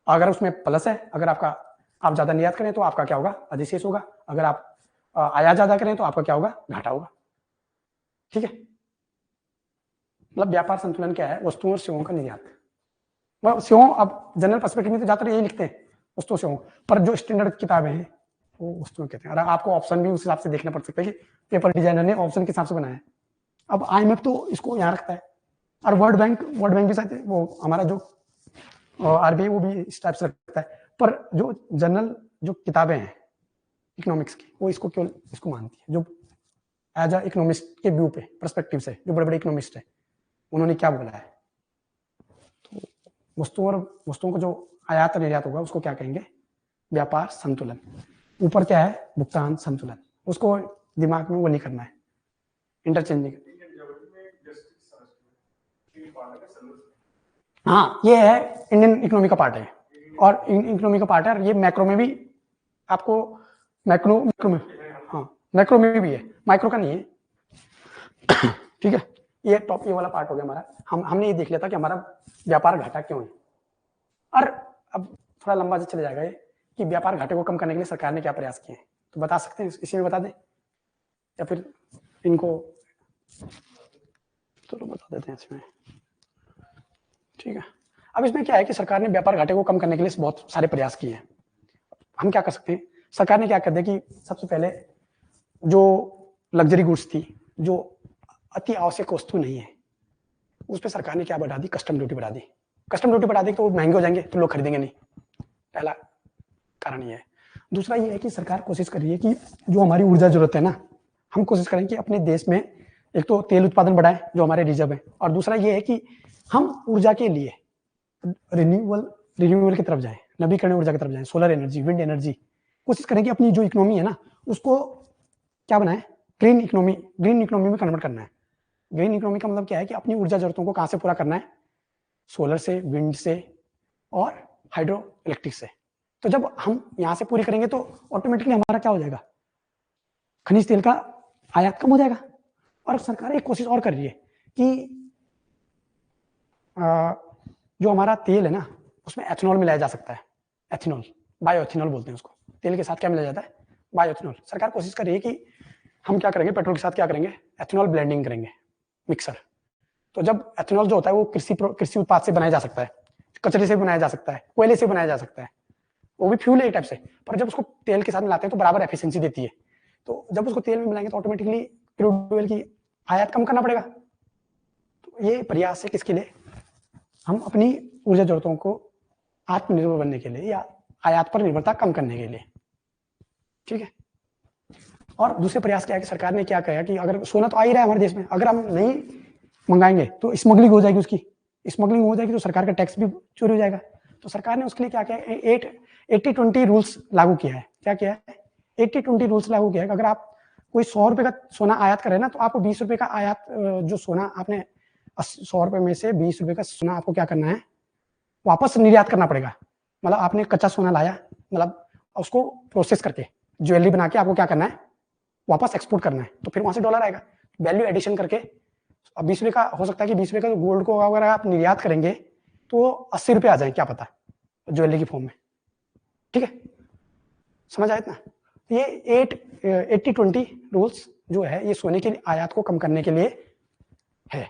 अगर उसमें प्लस है, अगर आप ज्यादा निर्यात करें तो आपका क्या होगा, अधिशेष होगा। अगर आप आयात ज्यादा करें तो आपका क्या होगा, घाटा होगा। ठीक है, मतलब व्यापार संतुलन क्या है, वस्तुओं और सेवाओं का निर्यात। सेवाओं, अब जनरल पर्सपेक्टिव में तो ज्यादातर यही लिखते हैं वस्तुओं सेवाओं, पर जो स्टैंडर्ड किताबें हैं वो वस्तुओं कहते हैं। और आपको ऑप्शन भी उस हिसाब से देखना पड़ सकता है कि पेपर डिजाइनर ने ऑप्शन के हिसाब से बनाया है। अब IMF तो इसको यहाँ रखता है, और वर्ल्ड बैंक भी शायद वो हमारा जो RBI वो भी इस टाइप से रखता है। पर जो जनरल जो किताबें हैं इकोनॉमिक्स की, वो इसको केवल इसको मानती है, जो एज अ इकोनॉमिस्ट के व्यू पे पर्सपेक्टिव से जो बड़े बड़े इकोनॉमिस्ट है उन्होंने क्या बोला है। तो वस्तुओं को जो आयात और निर्यात होगा उसको क्या कहेंगे, व्यापार संतुलन। ऊपर क्या है, भुगतान संतुलन, उसको दिमाग में वो नहीं करना है, इंटरचेंज नहीं करना। हाँ, ये है इंडियन इकोनॉमी का पार्ट है, और इकोनॉमी का पार्ट है, और ये मैक्रो में भी आपको मैक्रो में, हाँ मैक्रो में भी है, माइक्रो का नहीं है। ठीक है, ये टॉप ये वाला पार्ट हो गया हमारा। हमने ये देख लिया था कि हमारा व्यापार घाटा क्यों है। और अब थोड़ा लंबा से चले जाएगा ये कि व्यापार घाटे को कम करने के लिए सरकार ने क्या प्रयास किए हैं, तो बता सकते हैं, इसी में बता दें या फिर इनको तो बता देते हैं इसमें। ठीक है, अब इसमें क्या है कि सरकार ने व्यापार घाटे को कम करने के लिए बहुत सारे प्रयास किए हैं। हम क्या कर सकते हैं, सरकार ने क्या कर दिया कि सबसे पहले जो लग्जरी गुड्स थी, जो अति आवश्यक वस्तु नहीं है, उस पर सरकार ने क्या बढ़ा दी, कस्टम ड्यूटी बढ़ा दी। कस्टम ड्यूटी बढ़ा दी तो महंगे हो जाएंगे तो लोग खरीदेंगे नहीं, पहला कारण ये है। दूसरा ये है कि सरकार कोशिश कर रही है कि जो हमारी ऊर्जा जरूरत है ना, हम कोशिश करें कि अपने देश में एक तो तेल उत्पादन बढ़ाएं जो हमारे रिजर्व है, और दूसरा ये है कि हम ऊर्जा के लिए रिन्यूएबल की तरफ जाएं, नवीकरणीय ऊर्जा की तरफ जाएं, सोलर एनर्जी, विंड एनर्जी। कोशिश करें कि अपनी जो इकोनॉमी है ना उसको क्या बनाए, ग्रीन इकोनॉमी में कन्वर्ट करना है। ग्रीन इकोनॉमी का मतलब क्या है कि अपनी ऊर्जा जरूरतों को कहां से पूरा करना है, सोलर से, विंड से और हाइड्रो इलेक्ट्रिक से। तो जब हम यहां से पूरी करेंगे तो ऑटोमेटिकली हमारा क्या हो जाएगा, खनिज तेल का आयात कम हो जाएगा। और सरकार एक कोशिश और कर रही है कि जो हमारा तेल है ना उसमें एथेनॉल मिलाया जा सकता है, एथेनॉल, बायो एथेनॉल बोलते हैं उसको। तेल के साथ क्या मिलाया जाता है, बायो एथेनॉल। सरकार कोशिश कर रही है कि हम क्या करेंगे, पेट्रोल के साथ क्या करेंगे, एथेनॉल ब्लेंडिंग करेंगे, मिक्सर। तो जब एथेनॉल जो होता है वो कृषि उत्पाद से बनाया जा सकता है, कचरे से बनाया जा सकता है, कोयले से बनाया जा सकता है, वो भी फ्यूल है एक टाइप से। पर जब उसको तेल के साथ मिलाते हैं तो बराबर एफिशिएंसी देती है। तो जब उसको तेल में मिलाएंगे तो ऑटोमेटिकली क्रूड ऑयल की आयात कम करना पड़ेगा। तो ये प्रयास है किसके लिए, हम अपनी ऊर्जा जरूरतों को आत्मनिर्भर बनने के लिए या आयात पर निर्भरता कम करने के लिए। ठीक है, और दूसरे प्रयास क्या है कि सरकार ने क्या कहा कि अगर सोना तो आ ही रहा है हमारे देश में, अगर हम नहीं मंगाएंगे तो स्मगलिंग हो जाएगी, उसकी स्मगलिंग हो जाएगी तो सरकार का टैक्स भी चोरी हो जाएगा। तो सरकार ने उसके लिए क्या किया, 80-20 रूल्स लागू किया है। क्या किया है, 80-20 रूल्स लागू किया है। अगर आप कोई 100 रुपए का सोना आयात करे ना तो आपको 20 रुपए का आयात, जो सोना आपने 100 रुपए में से 20 रुपए का सोना आपको क्या करना है, वापस निर्यात करना पड़ेगा। मतलब आपने कच्चा सोना लाया, मतलब उसको प्रोसेस करके ज्वेलरी बना के आपको क्या करना है, वापस एक्सपोर्ट करना है। तो फिर वहां से डॉलर आएगा, वैल्यू एडिशन करके। अब 20 रुपए का हो सकता है कि 20 रुपए का गोल्ड को अगर आप निर्यात करेंगे तो 80 रुपए आ जाए, क्या पता, ज्वेलरी की फॉर्म में। ठीक है, समझ आया इतना। ये 80-20 रूल्स जो है ये सोने के आयात को कम करने के लिए है।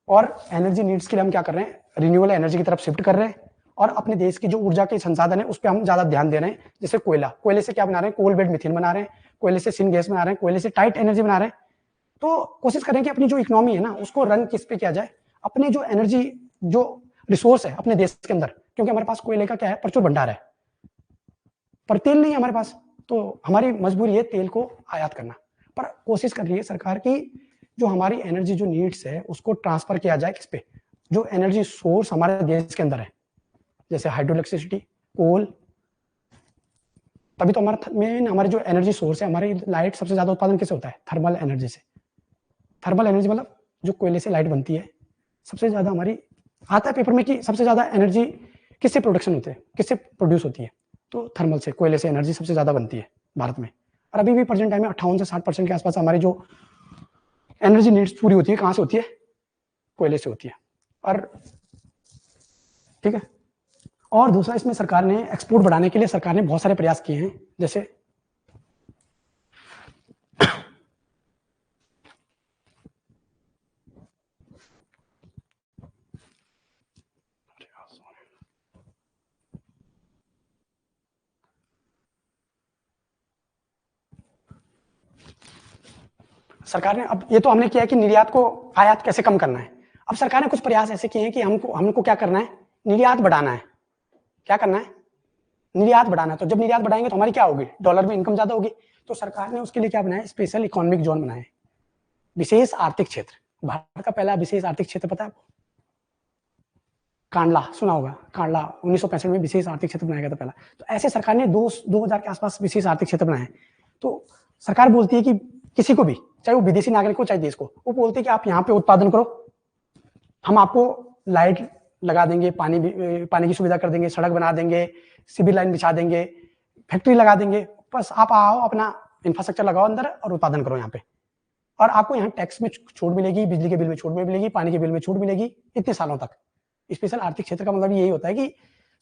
और एनर्जी नीड्स के लिए हम क्या कर रहे हैं, रिन्यूएबल एनर्जी की तरफ शिफ्ट कर रहे हैं और अपने देश की जो ऊर्जा के संसाधन है उस पर हम ज्यादा ध्यान दे रहे हैं। जैसे कोयले से क्या बना रहे हैं, कोल बेड मीथेन बना रहे हैं, कोयले से सिन गैस बना रहे हैं, कोयले से टाइट एनर्जी बना रहे हैं। तो कोशिश करें कि अपनी जो इकोनॉमी है ना उसको रन किस पे किया जाए, अपने जो एनर्जी जो रिसोर्स है अपने देश के अंदर, क्योंकि हमारे पास कोयले का क्या है, प्रचुर भंडार है, पर तेल नहीं है हमारे पास, तो हमारी मजबूरी है तेल को आयात करना। पर कोशिश कर रही है सरकार की जो हमारी एनर्जी जो नीड्स है उसको ट्रांसफर किया जाए किस पे, जो एनर्जी सोर्स हमारे देश के अंदर है, जैसे हाइड्रो इलेक्ट्रिसिटी, कोल। तभी तो हमारा मेन हमारी जो एनर्जी सोर्स है, हमारी लाइट सबसे ज्यादा उत्पादन कैसे होता है, थर्मल एनर्जी से। थर्मल एनर्जी मतलब जो कोयले से लाइट बनती है, सबसे ज्यादा हमारी आता है पेपर में कि सबसे ज्यादा एनर्जी किससे प्रोडक्शन होते हैं, किससे प्रोड्यूस होती है, तो थर्मल से, कोयले से एनर्जी सबसे ज्यादा बनती है भारत में। और अभी भी प्रेजेंट टाइम में 58 से 60% के आसपास हमारी जो एनर्जी नीड्स पूरी होती है कहां से होती है, कोयले से होती है। और ठीक है, और दूसरा इसमें सरकार ने एक्सपोर्ट बढ़ाने के लिए सरकार ने बहुत सारे प्रयास किए हैं, जैसे सरकार ने, अब ये तो हमने किया है कि निर्यात को आयात कैसे कम करना है। अब सरकार ने कुछ प्रयास ऐसे किए हैं कि हमको क्या करना है, निर्यात बढ़ाना है। क्या करना है, निर्यात बढ़ाना है। तो जब निर्यात बढ़ाएंगे तो हमारी क्या होगी, डॉलर में इनकम ज्यादा होगी। तो सरकार ने उसके लिए क्या बनाया, स्पेशल इकोनॉमिक जोन बनाए, विशेष आर्थिक क्षेत्र। भारत का पहला विशेष आर्थिक क्षेत्र पता है आपको, कांडला सुना होगा, कांडला 1965 में विशेष आर्थिक क्षेत्र बनाया गया था पहला। तो ऐसे सरकार ने 2000 के आसपास विशेष आर्थिक क्षेत्र बनाए। तो सरकार बोलती है कि किसी को भी, चाहे वो विदेशी नागरिक हो चाहे देश को, वो बोलते हैं कि आप यहाँ पे उत्पादन करो, हम आपको लाइट लगा देंगे, पानी की सुविधा कर देंगे, सड़क बना देंगे, सिविल लाइन बिछा देंगे, फैक्ट्री लगा देंगे, बस आप आओ अपना इंफ्रास्ट्रक्चर लगाओ अंदर और उत्पादन करो यहाँ पे, और आपको यहाँ टैक्स में छूट मिलेगी, बिजली के बिल में छूट मिलेगी, पानी के बिल में छूट मिलेगी इतने सालों तक। स्पेशल आर्थिक क्षेत्र का मतलब यही होता है कि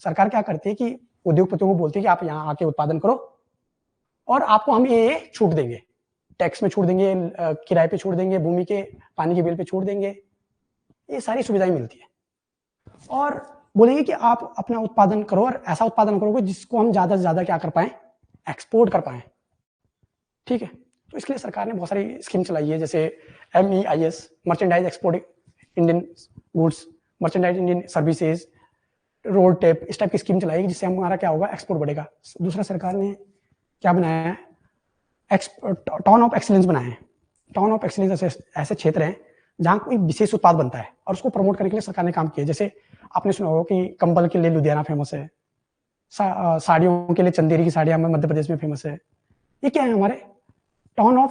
सरकार क्या करती है कि उद्योगपतियों को बोलती है कि आप यहाँ आके उत्पादन करो और आपको हम ये छूट देंगे, टैक्स में छूट देंगे, किराए पे छूट देंगे, भूमि के पानी के बिल पे छूट देंगे, ये सारी सुविधाएं मिलती है। और बोलेंगे कि आप अपना उत्पादन करो और ऐसा उत्पादन करोगे जिसको हम ज्यादा से ज्यादा क्या कर पाए, एक्सपोर्ट कर पाए। ठीक है, तो इसके लिए सरकार ने बहुत सारी स्कीम चलाई है, जैसे MEIS, merchandise export Indian goods, merchandise Indian services, road tap, इस टाइप की स्कीम चलाई जिससे हमारा क्या होगा, एक्सपोर्ट बढ़ेगा। दूसरा सरकार ने क्या बनाया है, टाउन ऑफ एक्सीलेंस बनाए हैं। टाउन ऑफ एक्सीलेंस ऐसे क्षेत्र हैं जहां कोई विशेष उत्पाद बनता है और उसको प्रमोट करने के लिए सरकार ने काम किया। जैसे आपने सुना होगा कि कंबल के लिए लुधियाना फेमस है, साड़ियों के लिए चंदेरी की साड़ियां मध्य प्रदेश में फेमस है। ये क्या है, हमारे टाउन ऑफ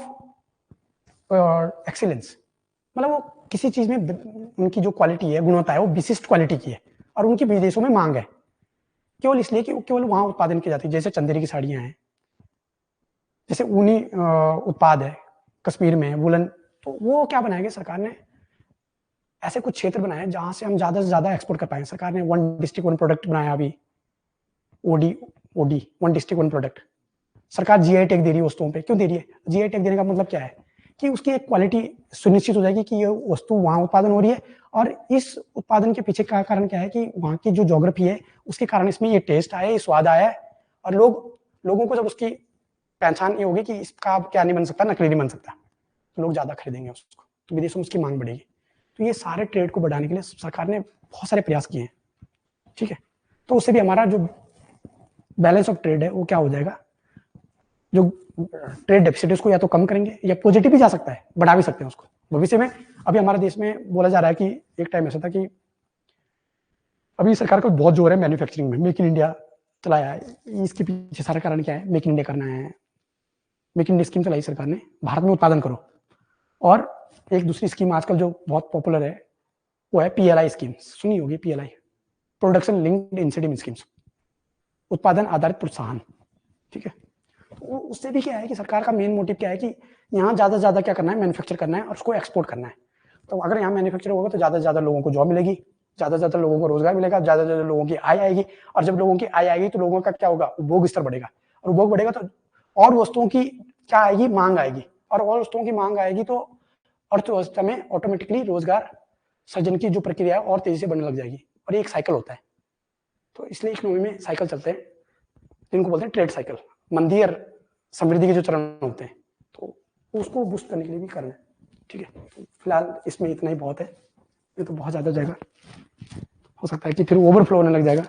एक्सीलेंस, मतलब वो किसी चीज में उनकी जो क्वालिटी है, गुणवत्ता है, वो विशिष्ट क्वालिटी की है और उनकी विदेशों में मांग है, केवल इसलिए कि केवल वहां उत्पादन की जाती है। जैसे चंदेरी की साड़ियां हैं, जैसे ऊनी उत्पाद है कश्मीर में, वुलन, तो वो क्या बनाएंगे सरकार ने, ऐसे कुछ क्षेत्र बनाए जहां से हम ज्यादा से ज्यादा एक्सपोर्ट कर पाए। सरकार ने 1 डिस्ट्रिक्ट 1 प्रोडक्ट बनाया, अभी OD 1 डिस्ट्रिक्ट 1 प्रोडक्ट। सरकार GI टैग दे रही है वस्तुओं पे, क्यों दे रही है, GI टैग देने का मतलब क्या है कि उसकी एक क्वालिटी सुनिश्चित हो जाएगी कि ये वस्तु वहां उत्पादन हो रही है, और इस उत्पादन के पीछे का कारण क्या है कि वहां की जो ज्योग्राफी है उसके कारण इसमें ये टेस्ट आया, ये स्वाद आया है, और लोगों को जब उसकी पहचान ये होगी कि इसका क्या नहीं बन सकता, नकली नहीं बन सकता, तो लोग ज्यादा खरीदेंगे उसको, तो विदेशों में उसकी मांग बढ़ेगी। तो ये सारे ट्रेड को बढ़ाने के लिए सरकार ने बहुत सारे प्रयास किए हैं। ठीक है, तो उससे भी हमारा जो बैलेंस ऑफ ट्रेड है वो क्या हो जाएगा, जो ट्रेड डेफिसिट उसको या तो कम करेंगे या पॉजिटिव भी जा सकता है, बढ़ा भी सकते हैं उसको भविष्य में। अभी हमारे देश में बोला जा रहा है कि एक टाइम ऐसा था कि अभी सरकार को बहुत जोर है मैन्युफैक्चरिंग में, मेक इन इंडिया चलाया है। इसके पीछे सारा कारण क्या है, मेक इन इंडिया करना है, मेक इन इंडिया स्कीम चलाई सरकार ने, भारत में उत्पादन करो। और एक दूसरी स्कीम आजकल जो बहुत पॉपुलर है वो है PLI स्कीम, सुनी होगी PLI, production linked incentive schemes, उत्पादन आधारित प्रोत्साहन। ठीक है, तो उससे भी क्या है कि सरकार का मेन मोटिव क्या है कि यहाँ ज्यादा से ज्यादा क्या करना है, मैन्युफैक्चर करना है और उसको एक्सपोर्ट करना है। तो अगर यहाँ मैन्युफैक्चर होगा तो ज्यादा से ज्यादा लोगों को जॉब मिलेगी, ज्यादा से ज्यादा लोगों को रोजगार मिलेगा, ज्यादा से ज्यादा लोगों की आय आएगी, और जब लोगों की आय आएगी तो लोगों का क्या होगा, उपभोग स्तर बढ़ेगा, और उपभोग बढ़ेगा तो और वस्तुओं की क्या आएगी, मांग आएगी, और वस्तुओं की मांग आएगी तो अर्थव्यवस्था में ऑटोमेटिकली रोजगार सृजन की जो प्रक्रिया है और तेजी से बढ़ने लग जाएगी। और ये एक साइकिल होता है। तो इसलिए इकोनॉमी में साइकिल चलते हैं, जिनको बोलते हैं ट्रेड साइकिल, मंदी और समृद्धि के जो चरण होते हैं, तो उसको बूस्ट करने के लिए भी करना है। ठीक है, तो फिलहाल इसमें इतना ही बहुत है, ये तो बहुत ज्यादा हो जाएगा, हो सकता है कि फिर ओवरफ्लो होने लग जाएगा।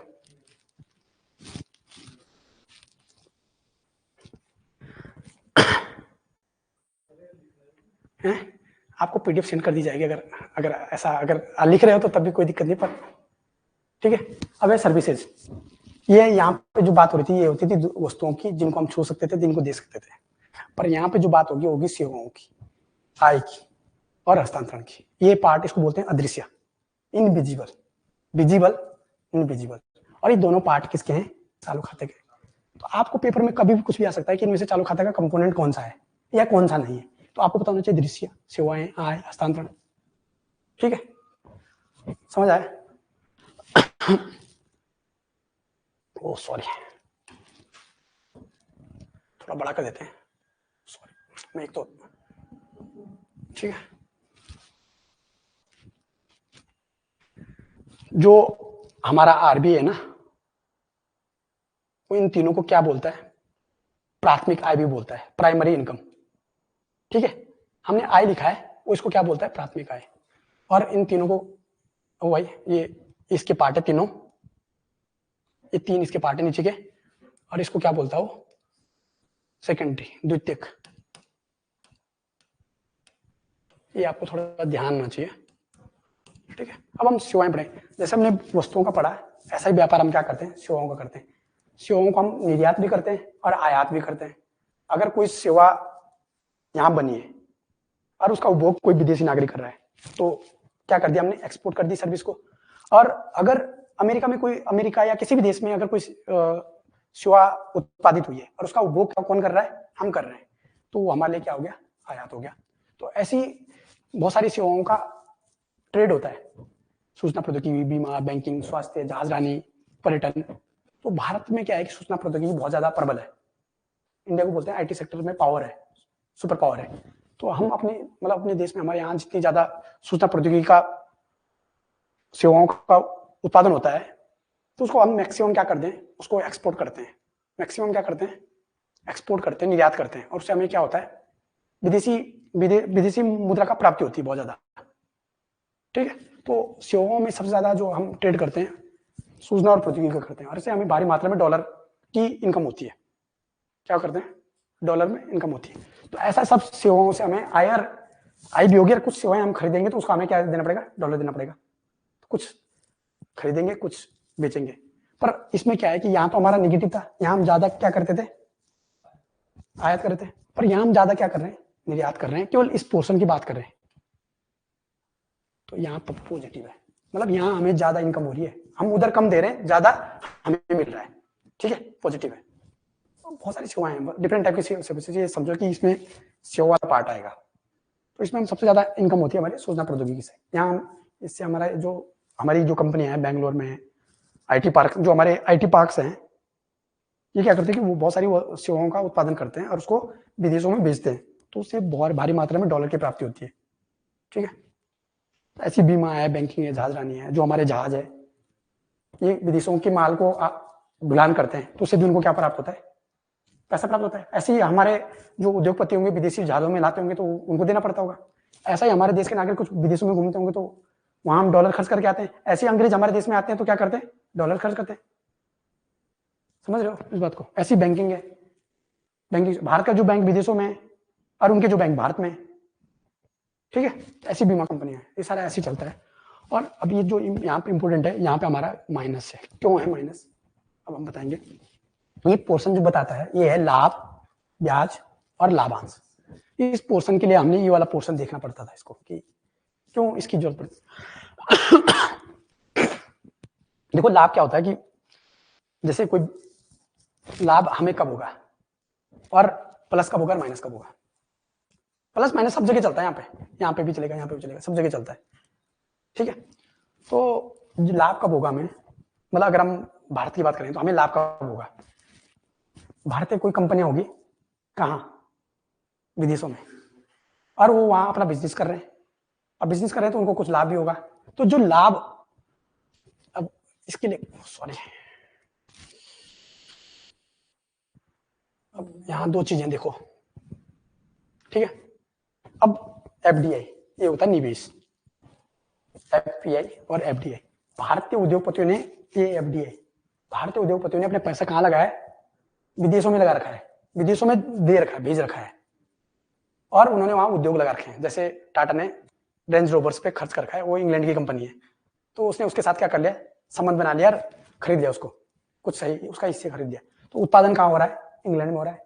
हैं? आपको पीडीएफ सेंड कर दी जाएगी, अगर अगर ऐसा अगर लिख रहे हो तो तब भी कोई दिक्कत नहीं, पर ठीक है। अब है सर्विसेज। ये यहाँ पे जो बात हो रही थी, ये होती थी वस्तुओं की जिनको हम छू सकते थे, जिनको दे सकते थे, पर यहाँ पे जो बात होगी होगी सेवाओं की, आय की और हस्तांतरण की। ये पार्ट इसको बोलते हैं अदृश्य, इनविजिबल, विजिबल, इनविजिबल। और ये दोनों पार्ट किसके हैं? चालू खाते के। तो आपको पेपर में कभी भी कुछ भी आ सकता है कि इनमें से चालू खाते का कंपोनेंट कौन सा है या कौन सा नहीं है, तो आपको पता होना चाहिए दृश्य, सेवाएं, आय, हस्तांतरण। ठीक है, समझ आया? ओ सॉरी, थोड़ा बड़ा कर देते हैं, सॉरी मैं एक तो, ठीक है। जो हमारा आरबीआई है ना, वो इन तीनों को क्या बोलता है? प्राथमिक आय भी बोलता है, प्राइमरी इनकम। ठीक है, हमने आय लिखा है, वो इसको क्या बोलता है? प्राथमिक आय। और इन तीनों को वही, ये इसके पार्ट है तीनों, ये तीन इसके पार्ट है नीचे के, और इसको क्या बोलता है वो? सेकेंडरी, द्वितीयक। ये आपको थोड़ा ध्यान होना चाहिए। ठीक है, अब हम सेवाएं पढ़ें। जैसे हमने वस्तुओं का पढ़ा, ऐसा ही व्यापार हम क्या करते हैं? सेवाओं का करते हैं। सेवाओं को हम निर्यात भी करते हैं और आयात भी करते हैं। अगर कोई सेवा यहाँ बनी है और उसका उपभोग कोई विदेशी नागरिक कर रहा है, तो क्या कर दिया हमने? एक्सपोर्ट कर दी सर्विस को। और अगर अमेरिका में कोई, अमेरिका या किसी भी देश में अगर कोई सेवा उत्पादित हुई है और उसका उपभोग कौन कर रहा है? हम कर रहे हैं, तो वो हमारे लिए क्या हो गया? आयात हो गया। तो ऐसी बहुत सारी सेवाओं का ट्रेड होता है, सूचना प्रौद्योगिकी, बीमा, बैंकिंग, स्वास्थ्य, जहाजरानी, पर्यटन। तो भारत में क्या है कि सूचना प्रौद्योगिकी बहुत ज्यादा प्रबल है। इंडिया को बोलते हैं आईटी सेक्टर में पावर है, सुपर पावर है। तो हम अपने मतलब अपने देश में, हमारे यहाँ जितनी ज्यादा सूचना प्रौद्योगिकी का सेवाओं का उत्पादन होता है, तो उसको हम मैक्सिमम क्या करते हैं? उसको एक्सपोर्ट करते हैं। मैक्सिमम क्या करते हैं? एक्सपोर्ट करते हैं, निर्यात करते हैं। और उससे हमें क्या होता है? विदेशी मुद्रा का प्राप्ति होती है बहुत ज्यादा। ठीक है, तो सेवाओं में सबसे ज्यादा जो हम ट्रेड करते हैं सूचना और प्रौद्योगिकी का करते हैं, और इससे हमें भारी मात्रा में डॉलर की इनकम होती है। क्या करते हैं? डॉलर में इनकम होती है। तो ऐसा सब सेवाओं से हमें आय भी होगी। और कुछ सेवाएं हम खरीदेंगे तो उसको हमें क्या देना पड़ेगा? डॉलर देना पड़ेगा। तो कुछ खरीदेंगे, कुछ बेचेंगे। पर इसमें क्या है कि यहाँ तो हमारा निगेटिव था, यहाँ हम ज्यादा क्या करते थे? आयात करते थे। पर यहाँ हम ज्यादा क्या कर रहे हैं? निर्यात कर रहे हैं। केवल इस पोर्शन की बात कर रहे हैं, तो यहाँ पर पॉजिटिव है, मतलब यहाँ हमें ज्यादा इनकम हो रही है, हम उधर कम दे रहे हैं, ज्यादा हमें मिल रहा है। ठीक है, पॉजिटिव है। बहुत सारी सेवाएं हैं, डिफरेंट टाइप की सर्विसेज। ये समझो कि इसमें सेवा वाला पार्ट आएगा, तो इसमें हम सबसे ज्यादा इनकम होती है हमारी सूचना प्रौद्योगिकी से। यहाँ हम इससे हमारी जो कंपनियां हैं बेंगलोर में, आईटी पार्क, जो हमारे आईटी पार्क्स हैं, ये क्या करते हैं कि वो बहुत सारी सेवाओं का उत्पादन करते हैं और उसको विदेशों में बेचते हैं, तो उससे बहुत भारी मात्रा में डॉलर की प्राप्ति होती है। ठीक है, ऐसी बीमा है, बैंकिंग है, जहाजरानी है। जो हमारे जहाज है, ये विदेशों के माल को ढुलान करते हैं, तो उससे भी उनको क्या प्राप्त होता है? पैसा प्राप्त होता है। ऐसे ही हमारे जो उद्योगपति होंगे विदेशी जहाजों में लाते होंगे, तो उनको देना पड़ता होगा। ऐसा ही हमारे देश के नागरिक कुछ विदेशों में घूमते होंगे, तो वहां हम डॉलर खर्च करके आते हैं। ऐसे अंग्रेज हमारे देश में आते हैं तो क्या करते हैं? डॉलर खर्च करते हैं। समझ रहे हो इस बात को? ऐसी बैंकिंग है, बैंकिंग भारत का जो बैंक विदेशों में है और उनके जो बैंक भारत में है। ठीक है, ऐसी बीमा कंपनियां हैं, ये सारा ऐसे चलता है। और अब ये जो यहाँ पे इंपोर्टेंट है, यहाँ पे हमारा माइनस है। क्यों है माइनस? अब हम बताएंगे। ये पोर्शन जो बताता है, ये है लाभ, ब्याज और लाभांश। इस पोर्शन के लिए हमने ये वाला पोर्शन देखना पड़ता था इसको, कि क्यों इसकी जरूरत पड़ती। देखो लाभ क्या होता है कि जैसे कोई लाभ हमें कब होगा और प्लस कब होगा और माइनस कब होगा। प्लस माइनस सब जगह चलता है, यहाँ पे भी चलेगा, यहाँ पे भी चलेगा, सब जगह चलता है। ठीक है, तो लाभ कब होगा हमें, मतलब अगर हम भारत की बात करें तो हमें लाभ कब होगा? भारत में कोई कंपनियां होगी कहाँ? विदेशों में। और वो वहां अपना बिजनेस कर रहे हैं, और बिजनेस कर रहे हैं तो उनको कुछ लाभ भी होगा। तो जो लाभ, अब इसके लिए सॉरी, अब यहां दो चीजें देखो, ठीक है। अब एफडीआई ये होता है निवेश, एफपीआई और एफडीआई। भारतीय उद्योगपतियों ने, ये एफडीआई, भारतीय उद्योगपतियों ने अपने पैसा कहां लगाया है? विदेशों में लगा रखा है, विदेशों में दे रखा है, भेज रखा है, और उन्होंने वहां उद्योग लगा रखे हैं। जैसे टाटा ने रेंज रोवर्स पे खर्च कर रखा है, वो इंग्लैंड की कंपनी है, तो उसने उसके साथ क्या कर लिया, संबंध बना लिया और खरीद लिया उसको, कुछ सही उसका हिस्से खरीद लिया। तो उत्पादन कहाँ हो रहा है? इंग्लैंड में हो रहा है।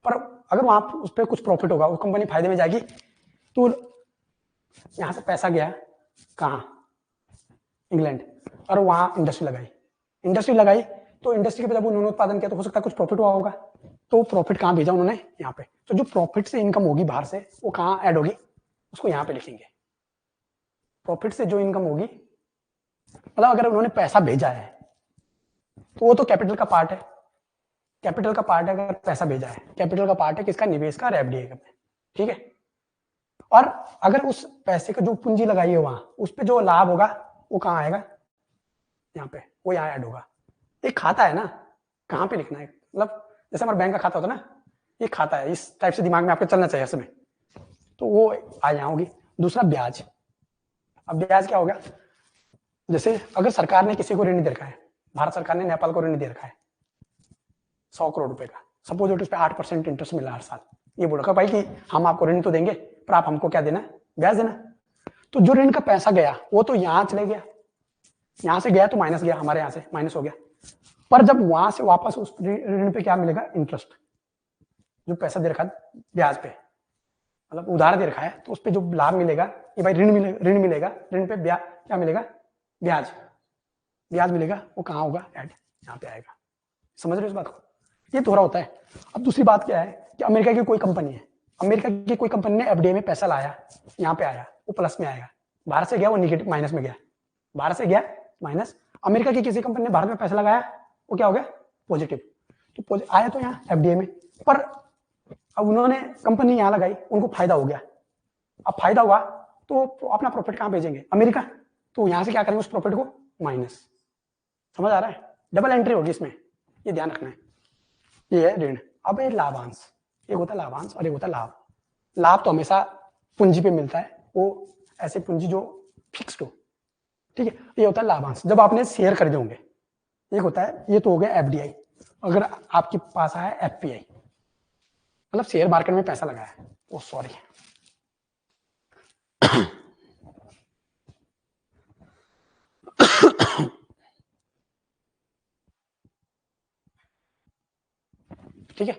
पर अगर वहां उस पर कुछ प्रॉफिट होगा, उस कंपनी फायदे में जाएगी, तो यहां से पैसा गया कहाँ? इंग्लैंड, और वहां इंडस्ट्री लगाई, तो इंडस्ट्री के जब उन्होंने उत्पादन किया तो हो सकता है कुछ प्रॉफिट हुआ होगा, तो प्रॉफिट कहाँ भेजा उन्होंने? यहाँ पे। तो जो प्रॉफिट से इनकम होगी बाहर से, वो कहाँ ऐड होगी? उसको यहाँ पे लिखेंगे। प्रॉफिट से जो इनकम होगी, मतलब अगर उन्होंने पैसा भेजा है तो वो तो कैपिटल का पार्ट है, कैपिटल का पार्ट है। अगर पैसा भेजा है, कैपिटल का पार्ट है किसका? निवेश का, एफडीआई का, ठीक है। और अगर उस पैसे का जो पूंजी लगाई है वहां, उस पे जो लाभ होगा वो कहाँ आएगा? यहाँ पे, वो यहाँ ऐड होगा। एक खाता है ना, कहाँ पे लिखना है? मतलब जैसे हमारा बैंक का खाता होता है ना, ये खाता है, इस टाइप से दिमाग में आपके चलना चाहिए इसमें, तो वो आ यहाँ होगी। दूसरा ब्याज। अब ब्याज क्या हो गया? जैसे अगर सरकार ने किसी को ऋण दे रखा है, भारत सरकार ने नेपाल को ऋण दे रखा है 100 करोड़ रुपए का, सपोज इट उस पर 8% इंटरेस्ट मिला हर साल। ये बोल रखा भाई कि हम आपको ऋण तो देंगे, पर आप हमको क्या देना? ब्याज देना। तो जो ऋण का पैसा गया वो तो यहां चले गया, यहां से गया तो माइनस गया, हमारे यहां से माइनस हो गया। पर जब वहां से वापस उस ऋण पे क्या मिलेगा? इंटरेस्ट। जो पैसा दे रखा है ब्याज पे, मतलब उधार दे रखा है, तो उस पर जो लाभ मिलेगा, ये भाई ऋण मिलेगा, ऋण पे ब्याज क्या मिलेगा? ब्याज, ब्याज मिलेगा, वो कहाँ होगा? ऐड, यहाँ पे आएगा। समझ रहे हो इस बात को? ये थोड़ा होता है। अब दूसरी बात क्या है कि अमेरिका की कोई कंपनी है, अमेरिका की कोई कंपनी ने एफडीआई में पैसा लाया, यहाँ पे आया, वो प्लस में आएगा। भारत से गया वो निगेटिव, माइनस में गया, भारत से गया माइनस। अमेरिका की किसी कंपनी ने भारत में पैसा लगाया, वो क्या हो गया? पॉजिटिव। तो आया तो यहाँ एफडीआई में, पर अब उन्होंने कंपनी यहाँ लगाई, उनको फायदा हो गया। अब फायदा हुआ तो अपना प्रॉफिट कहाँ भेजेंगे? अमेरिका। तो यहां से क्या करेंगे? उस प्रॉफिट को माइनस। समझ आ रहा है? डबल एंट्री होगी इसमें, ये ध्यान रखना है। ये है ऋण। अब ये लाभांश, एक होता है लाभांश और एक होता है लाभ। लाभ तो हमेशा पूंजी पे मिलता है, वो ऐसे पूंजी जो फिक्स्ड हो, ठीक है। ये होता है लाभांश, जब आपने शेयर खरीदे होंगे। एक होता है, ये तो हो गया एफडीआई। अगर आपके पास आया एफपीआई, मतलब शेयर मार्केट में पैसा लगाया है, ओ सॉरी, ठीक है।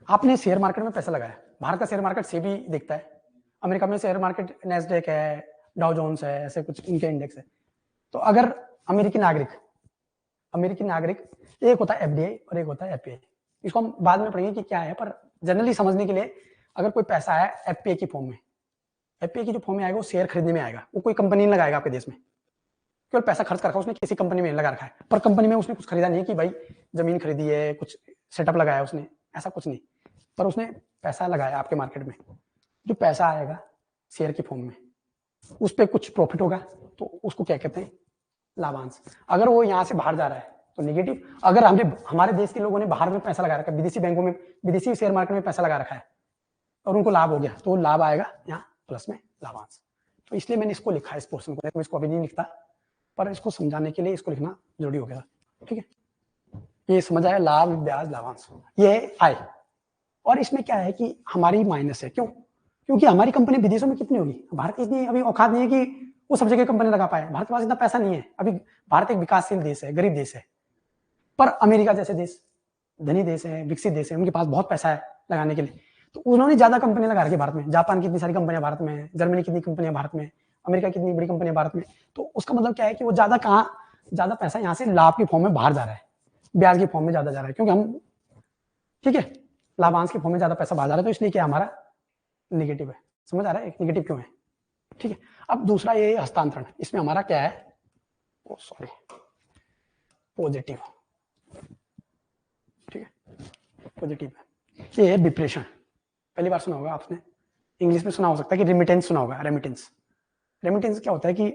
आपने शेयर मार्केट में पैसा लगाया, भारत का शेयर मार्केट सेबी देखता है, अमेरिका में शेयर मार्केट नेस्डेक है, डाउ जोन्स है, ऐसे कुछ इनके इंडेक्स है। तो अगर अमेरिकी नागरिक, एक होता है एफडीआई और एक होता है एफपीआई। इसको हम बाद में पढ़ेंगे कि क्या है, पर जनरली समझने के लिए, अगर कोई पैसा है एफपीआई की फॉर्म में, एफपीआई की जो फॉर्म में आएगा वो शेयर खरीदने में आएगा, वो कोई कंपनी नहीं लगाएगा आपके देश में, केवल पैसा खर्च कर रखा है उसने, किसी कंपनी में लगा रखा है, पर कंपनी में उसने कुछ खरीदा नहीं कि भाई जमीन खरीदी है, कुछ सेटअप लगाया उसने, ऐसा कुछ नहीं, पर उसने पैसा लगाया आपके मार्केट में। जो पैसा आएगा शेयर की फॉर्म में, उस पर कुछ प्रॉफिट होगा, तो उसको क्या कहते हैं? लाभांश। अगर वो यहाँ से बाहर जा रहा है तो नेगेटिव। अगर हमने, हमारे देश के लोगों ने बाहर में पैसा लगा रखा है, विदेशी बैंकों में, विदेशी शेयर मार्केट में पैसा लगा रखा है, और उनको लाभ हो गया, तो लाभ आएगा यहाँ प्लस में, लाभांश। तो इसलिए मैंने इसको लिखा है, इस पोर्शन को, मैं इसको अभी नहीं लिखता, पर इसको समझाने के लिए इसको लिखना जरूरी हो गया, ठीक है। ये समझ आया, लाभ, ब्याज, लाभांश, ये आय। और इसमें क्या है कि हमारी माइनस है, क्यों? क्योंकि हमारी कंपनी विदेशों में कितनी होगी? भारत की इतनी अभी औकात नहीं है कि वो सब जगह कंपनी लगा पाए, भारत के पास इतना पैसा नहीं है अभी। भारत एक विकासशील देश है, गरीब देश है, पर अमेरिका जैसे देश धनी देश है, विकसित देश है, उनके पास बहुत पैसा है लगाने के लिए, तो उन्होंने ज्यादा कंपनी लगा रखी भारत में। जापान की इतनी सारी कंपनियां भारत में है, जर्मनी की इतनी कंपनियां भारत में, अमेरिका की इतनी बड़ी कंपनियां भारत में। तो उसका मतलब क्या है कि वो ज्यादा कहाँ, ज्यादा पैसा यहाँ से लाभ की फॉर्म में बाहर जा रहा है, ब्याज की फॉर्म में ज्यादा जा रहा है, क्योंकि हम, ठीक है, लाभांश की फॉर्म में ज्यादा पैसा बाहर जा रहा है, तो इसलिए क्या हमारा निगेटिव है। समझ आ रहा है निगेटिव क्यों है? ठीक है। अब दूसरा ये हस्तांतरण, इसमें हमारा क्या है? ओ सॉरी, पॉजिटिव, ठीक है, पॉजिटिव है। ये है विप्रेषण, पहली बार सुना होगा आपने, इंग्लिश में सुना हो सकता है कि रेमिटेंस सुना होगा, रेमिटेंस। रेमिटेंस क्या होता है कि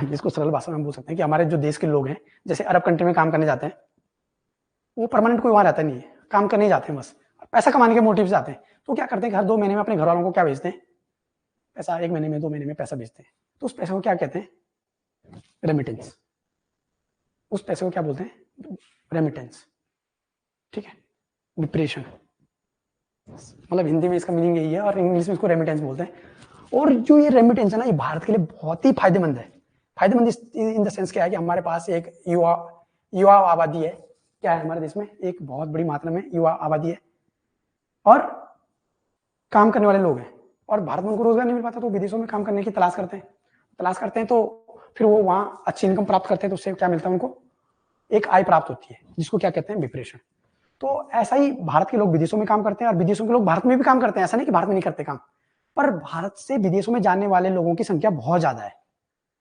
जिसको सरल भाषा में बोल सकते हैं कि हमारे जो देश के लोग हैं, जैसे अरब कंट्री में काम करने जाते हैं, वो परमानेंट कोई वहां रहता नहीं है, काम करने ही जाते हैं बस, पैसा कमाने के मोटिव से आते हैं। तो क्या करते हैं कि हर 2 महीने में अपने घर वालों को क्या भेजते हैं, पैसा, 1 महीने में 2 महीने में पैसा भेजते हैं। तो उस पैसे को क्या कहते हैं, रेमिटेंस। उस पैसे को क्या बोलते हैं, रेमिटेंस। ठीक है, डिप्रेशन, मतलब हिंदी में इसका मीनिंग यही है और इंग्लिश में इसको रेमिटेंस बोलते हैं। और जो ये रेमिटेंस है ना, ये भारत के लिए बहुत ही फायदेमंद है। फायदेमंद इन द सेंस क्या है कि हमारे पास एक युवा युवा आबादी है। क्या है हमारे देश में, एक बहुत बड़ी मात्रा में युवा आबादी है और काम करने वाले लोग हैं, और भारत में उनको रोजगार नहीं मिल पाता तो विदेशों में काम करने की तलाश करते हैं, तो फिर वो वहां अच्छी इनकम प्राप्त करते हैं, तो उससे क्या मिलता है उनको, एक आय प्राप्त होती है, जिसको क्या कहते हैं, विप्रेशन। तो ऐसा ही भारत के लोग विदेशों में काम करते हैं और विदेशों के लोग भारत में भी काम करते हैं, ऐसा नहीं कि भारत में नहीं करते काम, पर भारत से विदेशों में जाने वाले लोगों की संख्या बहुत ज्यादा है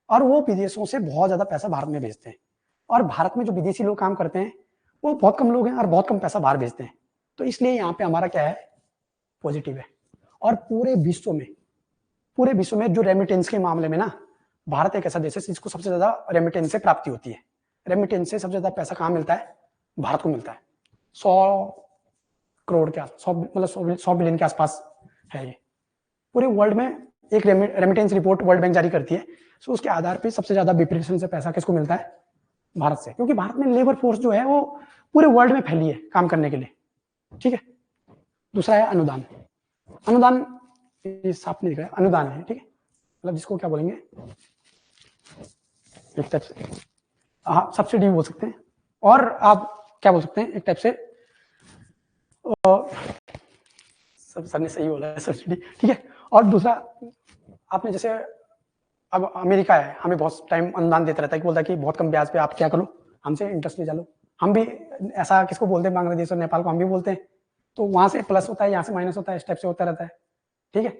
और वो विदेशों से बहुत ज्यादा पैसा भारत में भेजते हैं। और भारत में जो विदेशी लोग काम करते हैं वो बहुत कम लोग हैं और बहुत कम पैसा बाहर भेजते हैं। तो इसलिए यहाँ पे हमारा क्या है, पॉजिटिव है। और पूरे विश्व में जो रेमिटेंस के मामले में ना, भारत एक ऐसा देश है जिसको सबसे ज्यादा रेमिटेंस से प्राप्ति होती है। रेमिटेंस से सबसे ज्यादा पैसा कहाँ मिलता है, भारत को मिलता है। 100 करोड़ के आसपास, मतलब 100 बिलियन के आसपास है ये पूरे वर्ल्ड में। एक रेमिटेंस रिपोर्ट वर्ल्ड बैंक जारी करती है, सो उसके आधार पर सबसे ज्यादा विप्रेशन से पैसा किसको मिलता है, भारत से, क्योंकि भारत में लेबर फोर्स जो है वो पूरे वर्ल्ड में फैली है काम करने के लिए। ठीक है, दूसरा है अनुदान। अनुदान साफ नहीं दिख रहा है, अनुदान है, ठीक है, मतलब जिसको क्या बोलेंगे, एक टाइप से हाँ सब्सिडी बोल सकते हैं, और आप क्या बोल सकते हैं, एक टाइप से सब सर ने सही बोला है, सब्सिडी, ठीक है। और दूसरा, आपने जैसे, अब अमेरिका है, हमें बहुत टाइम अनुदान देता रहता है कि बोलता है कि बहुत कम ब्याज पे आप क्या करो, हमसे इंटरेस्ट ले जा लो। हम भी ऐसा किसको बोलते हैं, बांग्लादेश और नेपाल को हम भी बोलते हैं। तो वहां से प्लस होता है, यहाँ से माइनस होता है, इस टाइप से होता रहता है। ठीक है,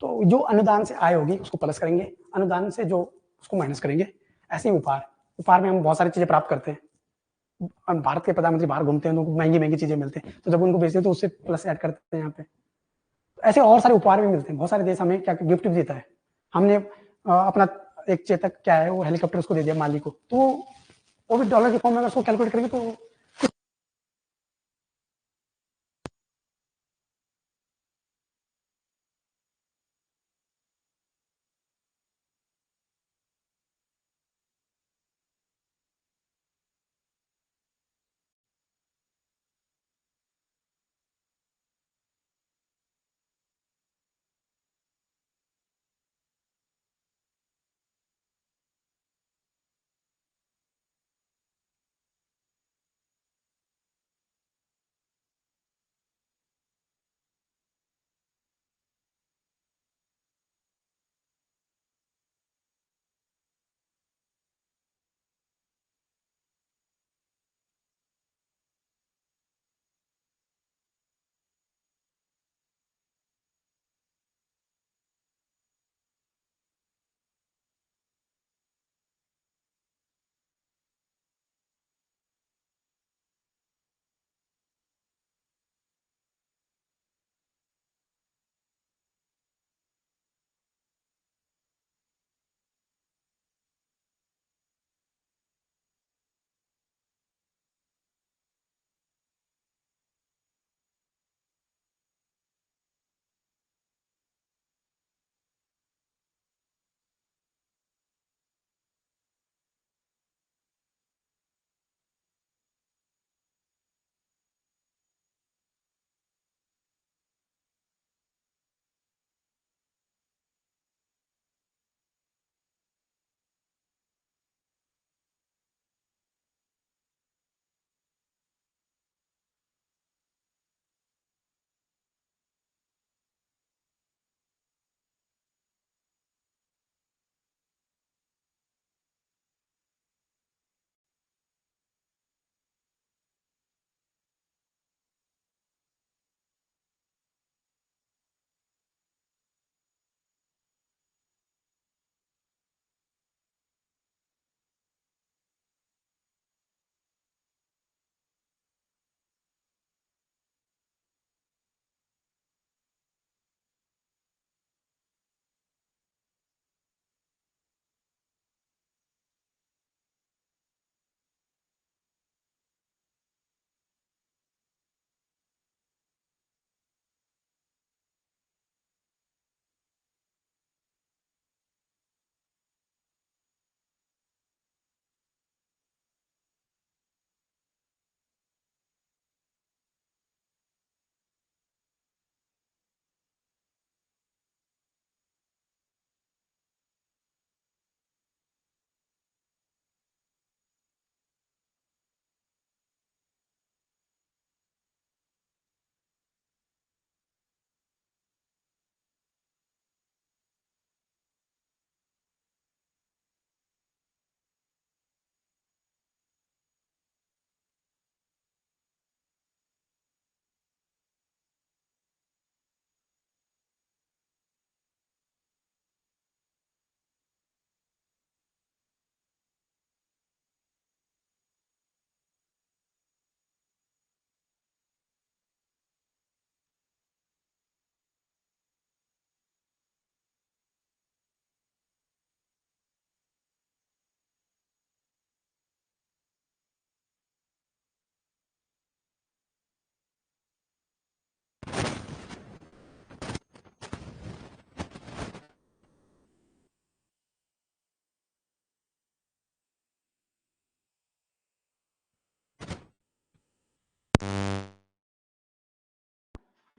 तो जो अनुदान से आय होगी उसको प्लस करेंगे, अनुदान से जो उसको माइनस करेंगे। ऐसे ही उपहार में हम बहुत सारी चीजें प्राप्त करते हैं। भारत के प्रधानमंत्री बाहर घूमते हैं तो उनको महंगी महंगी चीजें मिलते हैं, तो जब उनको बेचते हैं तो उससे प्लस ऐड करते हैं यहाँ पे। ऐसे और सारे उपहार भी मिलते हैं, बहुत सारे देश हमें क्या गिफ्ट भी देता है। हमने अपना एक चेतक क्या है वो हेलीकॉप्टर उसको दे दिया माली को, तो वो भी डॉलर के फॉर्म में अगर उसको कैलकुलेट करेंगे तो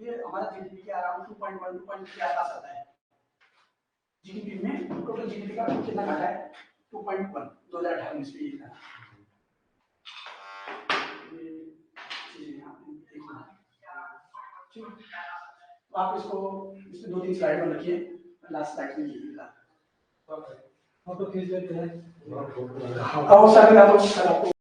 ये हमारा जीडीपी के अराउंड 2.1 2.3 के आसपास आता है। जीडीपी में टोटल जीडीपी का कितना घटा है 2.1 2018 में इसमें था। आप इसको इसमें 2-3 स्लाइड में रखिए, लास्ट स्लाइड में ये मिला। फोटो खींच लेते हैं। हाँ सर, आपको